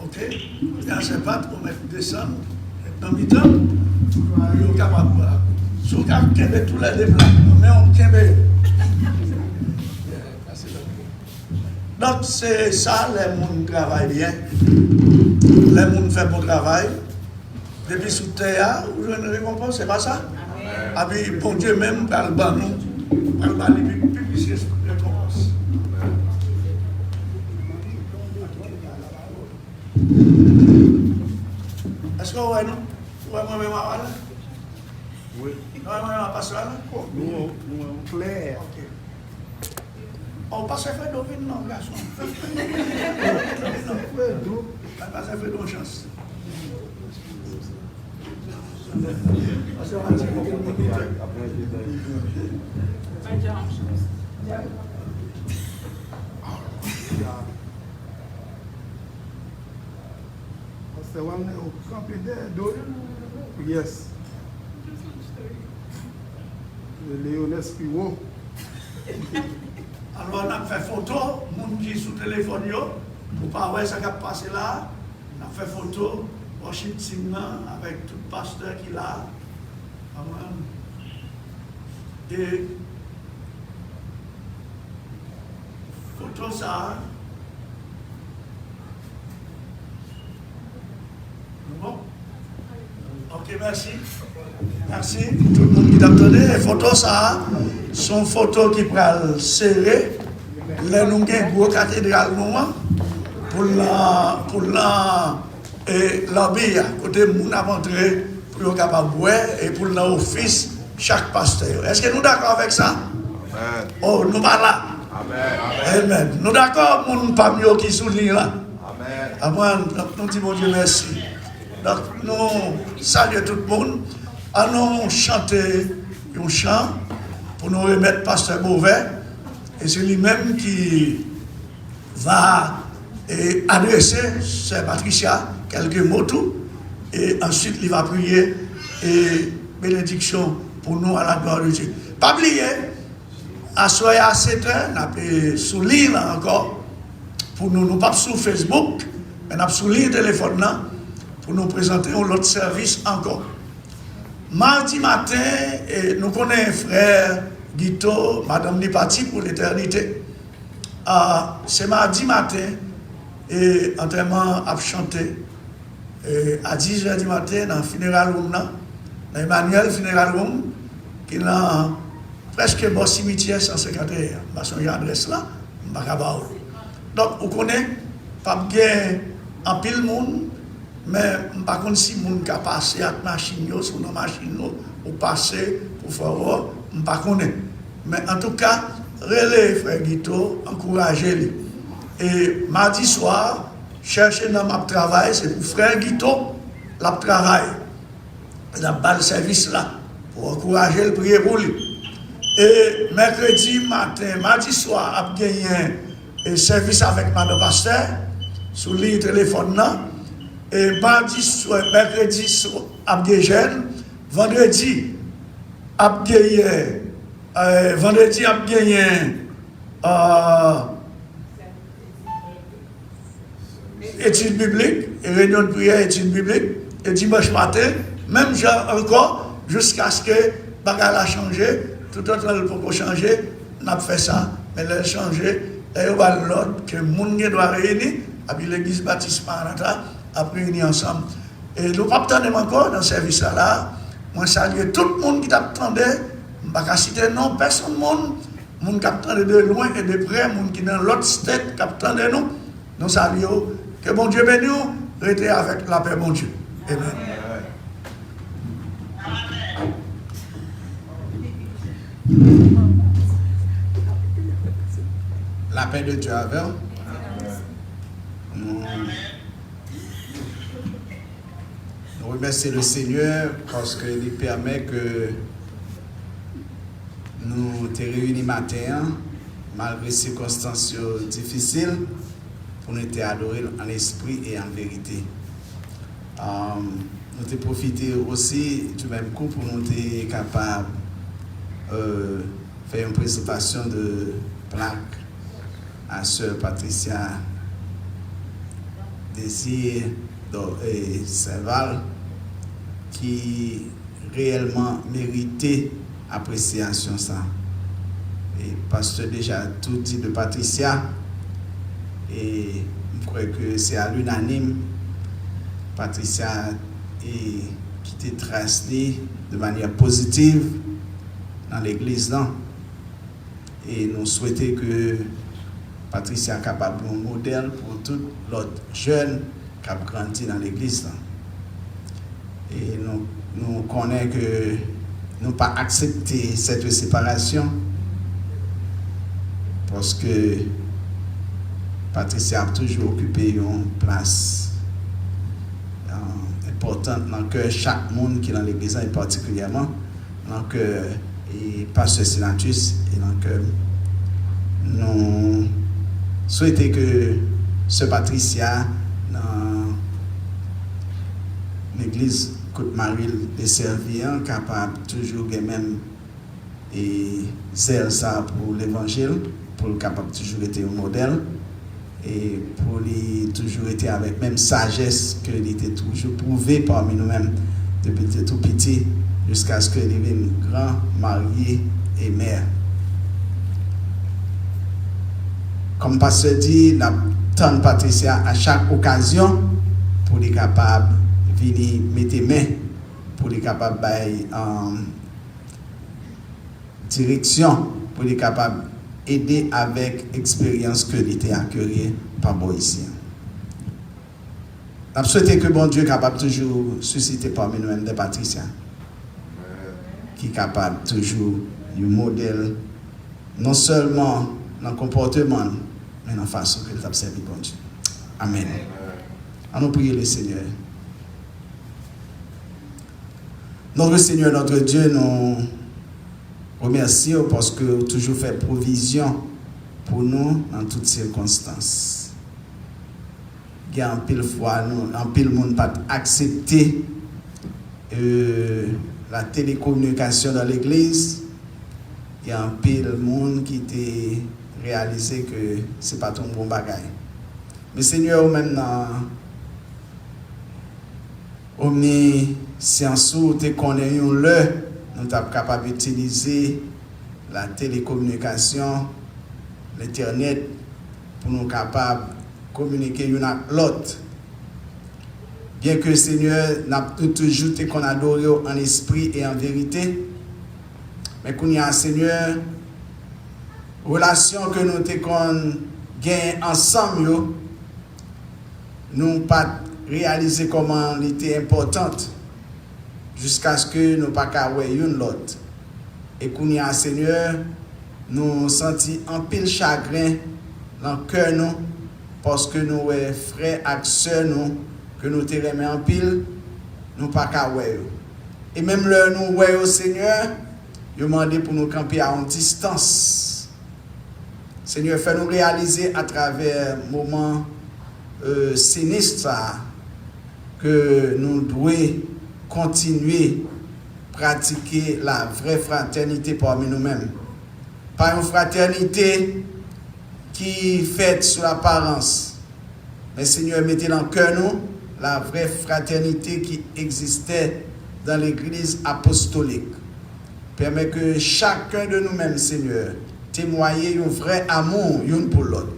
Ok, il y a ses pattes pour mettre descendre. Dans le temps, il est capable. Si on a tous les déplacements, mais on kembe. Donc, c'est ça, les gens travaillent bien. Les gens font bon travail. Depuis sous terre, vous avez une récompense, c'est pas ça? Ah puis, bon Dieu même, par le bas, nous, par le bas, les publicités récompense. Est-ce que vous voyez, nous? Vous voyez moi-même à là? Oui. Vous voyez moi-même à passer là? Nous, clair. Ok. On passe à faire d'ouvrir, non, garçon. On passe à faire de chance. C'est one campé there, yes. Léonès Piwo. Alors, on a fait photo, moun qui sous téléphone, pour pas voir ça qui a passé là. On a fait photo, worship team avec tout pasteur qui l'a. Et photo ça. Bon. Ok, merci. Merci tout le monde qui t'attendait. Les photos, ça, sont photos qui prennent serré. Les nous avons gros cathédrale pour l'ambille, côté moun a montré pour être capable de boire et pour l'office chaque pasteur. Est-ce que nous d'accord avec ça? Amen. Oh, nous pas là. Amen. Amen. Nous d'accord, moun pas mieux qui souligne là. Amen. Amen. Nous disons bon Dieu merci. Donc, nous saluons tout le monde. Allons chanter un chant pour nous remettre Pasteur Beauvais. Et c'est lui-même qui va adresser, Sœur Patricia, quelques mots tout. Et ensuite, il va prier et bénédiction pour nous à la gloire de Dieu. Pas oublier, à soir à 7 heures, on a sous l'île encore, pour nous pas sur Facebook, mais on a sous l'île téléphone là, pour nous présenter un autre service encore. Mardi matin, nous connaissons frère Guito, Madame Nipati pour l'éternité. C'est mardi matin, et entraînement a chanté. À 10h du matin, dans le funeral room, dans Emmanuel Funeral Room, qui est presque bon cimetière 151. Je vais son adresse là, je vais donc, vous connaissez, pas bien en pile monde. Mais par contre, si les gens passent avec la machine, sur nos machines, ou passer pour faire, je ne connais pas. Mais en tout cas, relais frère Guito, encouragez-les. Et mardi soir, cherchez dans ma travail, c'est pour frère Guito, la travail. Il a pas le service là, pour encourager le prier pour lui. Et mercredi matin, mardi soir, il a gagné un service avec Madame Pasteur, sur le téléphone là. Et mardi soir, mercredi soir, Abdéjen, vendredi, vendredi, études bibliques, réunion de prière, études bibliques, et dimanche matin, même genre encore, jusqu'à ce que le bagage a changé, tout autre le pour changer, on a fait ça, mais elle a changé, et il y a l'ordre que le monde doit réunir, avec l'église baptiste Maranatha, après réunir ensemble. Et nous pas attendre encore dans ce service là. Moi salue tout le monde qui t'attendait. Je ne vais pas citer non personne monde qui attendait de loin et de près, monde qui dans l'autre state qui attendait nous. Nous saluons. Que bon Dieu bénisse nous, restez avec la paix bon Dieu. Amen. La paix de Dieu avec vous. Nous remercions le Seigneur parce qu'il permet que nous sommes réunis matin, malgré circonstances difficiles, pour nous adorer en esprit et en vérité. Nous avons profité aussi du même coup pour nous être capables de faire une présentation de plaque à Sœur Patricia Désir et Serval, qui réellement méritait appréciation ça. Et pasteur déjà tout dit de Patricia, et je crois que c'est à l'unanime. Patricia est quitté Trasny de manière positive dans l'église là. Et nous souhaitons que Patricia soit capable de modèle pour tout l'autre jeune qui a grandi dans l'église là. Et nous connaissons que nous pas accepter cette séparation parce que Patricia a toujours occupé une place importante dans le cœur de chaque monde qui est dans l'église, et particulièrement dans le cœur et pasteur Sinatus et dans le cœur. Nous souhaitons que ce Patricia dans l'église Côte-Marie de servir capable toujours de même et zèle ça pour l'évangile, pour le capable toujours être un modèle et pour lui toujours être avec même sagesse que il était toujours prouvé parmi nous-mêmes depuis tout petit jusqu'à ce qu'il devienne grand, marié et mère. Comme pasteur dit, la tante Patricia à chaque occasion pour les capables venir mettre main pour les capables en direction pour les capables aider avec expérience que l'été accueilli par Boïsien. Je souhaite que bon Dieu capable toujours susciter parmi nous-mêmes des Patriciens qui est capable toujours un modèle non seulement dans le comportement mais dans la façon que nous avons servi bon Dieu. Amen. Allons prier le Seigneur. Notre Seigneur, notre Dieu, nous remercions parce que vous toujours fait provision pour nous dans toutes circonstances. Il y a un pile fois, un pile monde pas accepter la télécommunication dans l'église. Il y a un pile monde qui t'a réalisé que c'est pas ton bon bagage. Mais Seigneur, maintenant, omniscience, tu connais un le, nous sommes capables d'utiliser la télécommunication, l'internet, pour nous capables de communiquer l'un avec l'autre. Bien que Seigneur, nous toujours qu'on adore en esprit et en vérité, mais qu'on y a Seigneur, relation que nous gagnons ensemble, nous pas réaliser comment elle était importante jusqu'à ce que nous pas qu'avoir une l'autre. Et qu'on y a Seigneur, nous senti un pile chagrin dans le cœur nous parce que nous frères et sœurs nous que nous te remet en pile, nous pas qu'avoir. Et même là nous voyons Seigneur, il demandé pour nous camper à une distance. Seigneur, fais-nous réaliser à travers moments sinistres que nous devons continuer à pratiquer la vraie fraternité parmi nous-mêmes. Pas une fraternité qui est faite sur l'apparence. Mais Seigneur, mettez dans le cœur nous la vraie fraternité qui existait dans l'église apostolique. Permet que chacun de nous-mêmes, Seigneur, témoigne un vrai amour l'un pour l'autre.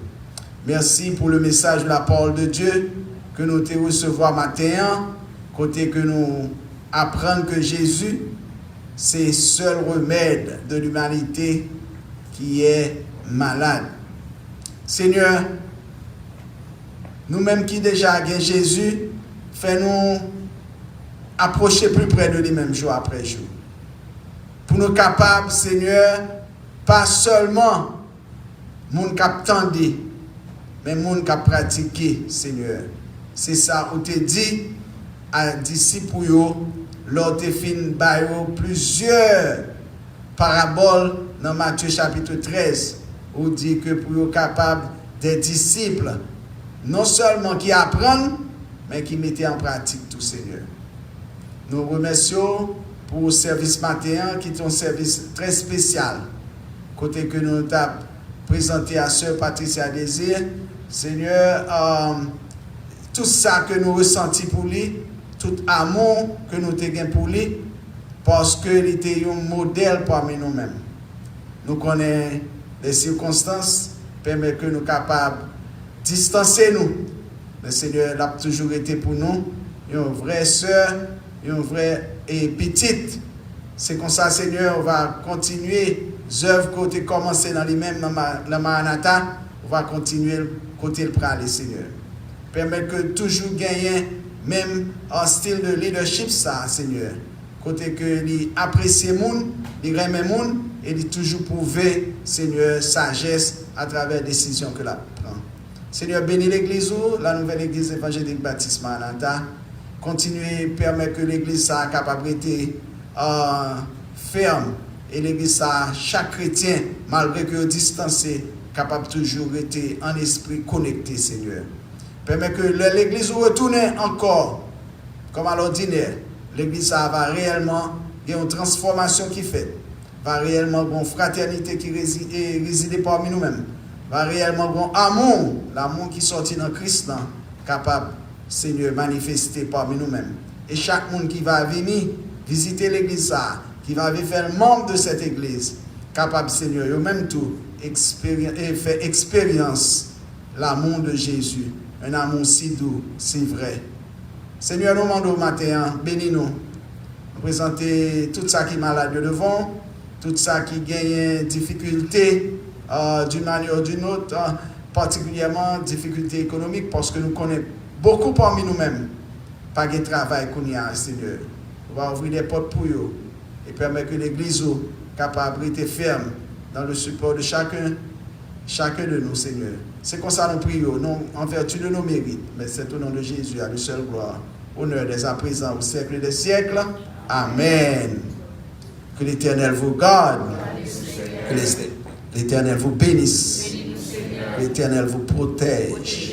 Merci pour le message de la parole de Dieu que nous te recevoir matin, côté que nous apprenons que Jésus, c'est le seul remède de l'humanité qui est malade. Seigneur, nous-mêmes qui déjà avons Jésus, fais-nous approcher plus près de lui-même jour après jour. Pour nous capables, Seigneur, pas seulement moun k'ap tande, mais moun k'ap pratiquer, Seigneur. C'est ça où te dit à disciples yo, lors te fin bayo plusieurs paraboles dans Matthieu chapitre 13, où dit que pour être capable des disciples, non seulement qui apprennent, mais qui mettent en pratique tout, Seigneur. Nous remercions pour le service matin, qui est un service très spécial, côté que nous avons présenté à Sœur Patricia Désir. Seigneur, tout ça que nous ressentons pour lui, tout amour que nous avons pour lui, parce qu'il était un modèle parmi nous-mêmes. Nous connaissons les circonstances, permet que nous soyons capables de distancer nous. Le Seigneur a toujours été pour nous une vraie sœur, une vraie petite. C'est comme ça, Seigneur, on va continuer les œuvres que tu as commencées dans lui-même, dans Maranatha, on va continuer côté le praler, Seigneur. Permet que toujours gagner même un style de leadership, ça, Seigneur. Côté que il apprécie les gens, il aime les gens, et il toujours prouver, Seigneur, sagesse à travers les décisions que l'on prend. Seigneur, bénis l'église, la nouvelle église évangélique Baptiste Maranatha. Continuez, permettre que l'église soit capable d'être ferme. Et l'église, chaque chrétien, malgré que distancé, capable toujours d'être en esprit connecté, Seigneur. Permet que l'église retourne encore comme à l'ordinaire. L'église va réellement, il y a une transformation qui fait. Va réellement une fraternité qui réside parmi nous-mêmes. Va réellement un amour, l'amour qui sortit dans Christ, capable, Seigneur, manifester parmi nous-mêmes. Et chaque monde qui va venir visiter l'église, qui va faire membre de cette église, capable, Seigneur, eux même tout, faire expérience l'amour de Jésus. Un amour si doux, si vrai. Seigneur, nous demandons au matin, bénis-nous. Nous présentons tout ça qui est malade devant, tout ça qui gagne difficulté d'une manière ou d'une autre, particulièrement difficulté économique, parce que nous connaissons beaucoup parmi nous-mêmes, pas de travail qu'on y a, Seigneur. On va ouvrir des portes pour eux et permettre que l'Église soit capable d'être ferme dans le support de chacun de nous, Seigneur. C'est comme ça nous prions, non en vertu de nos mérites, mais c'est au nom de Jésus, à lui seul gloire, honneur dès à présent, au siècle des siècles. Amen. Que l'Éternel vous garde, que l'Éternel vous bénisse, que l'Éternel vous protège,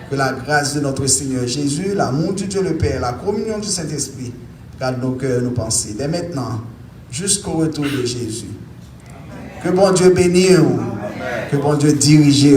que la grâce de notre Seigneur Jésus, l'amour de Dieu le Père, la communion du Saint-Esprit, garde nos cœurs, nos pensées, dès maintenant, jusqu'au retour de Jésus. Que bon Dieu bénisse, que bon Dieu dirige.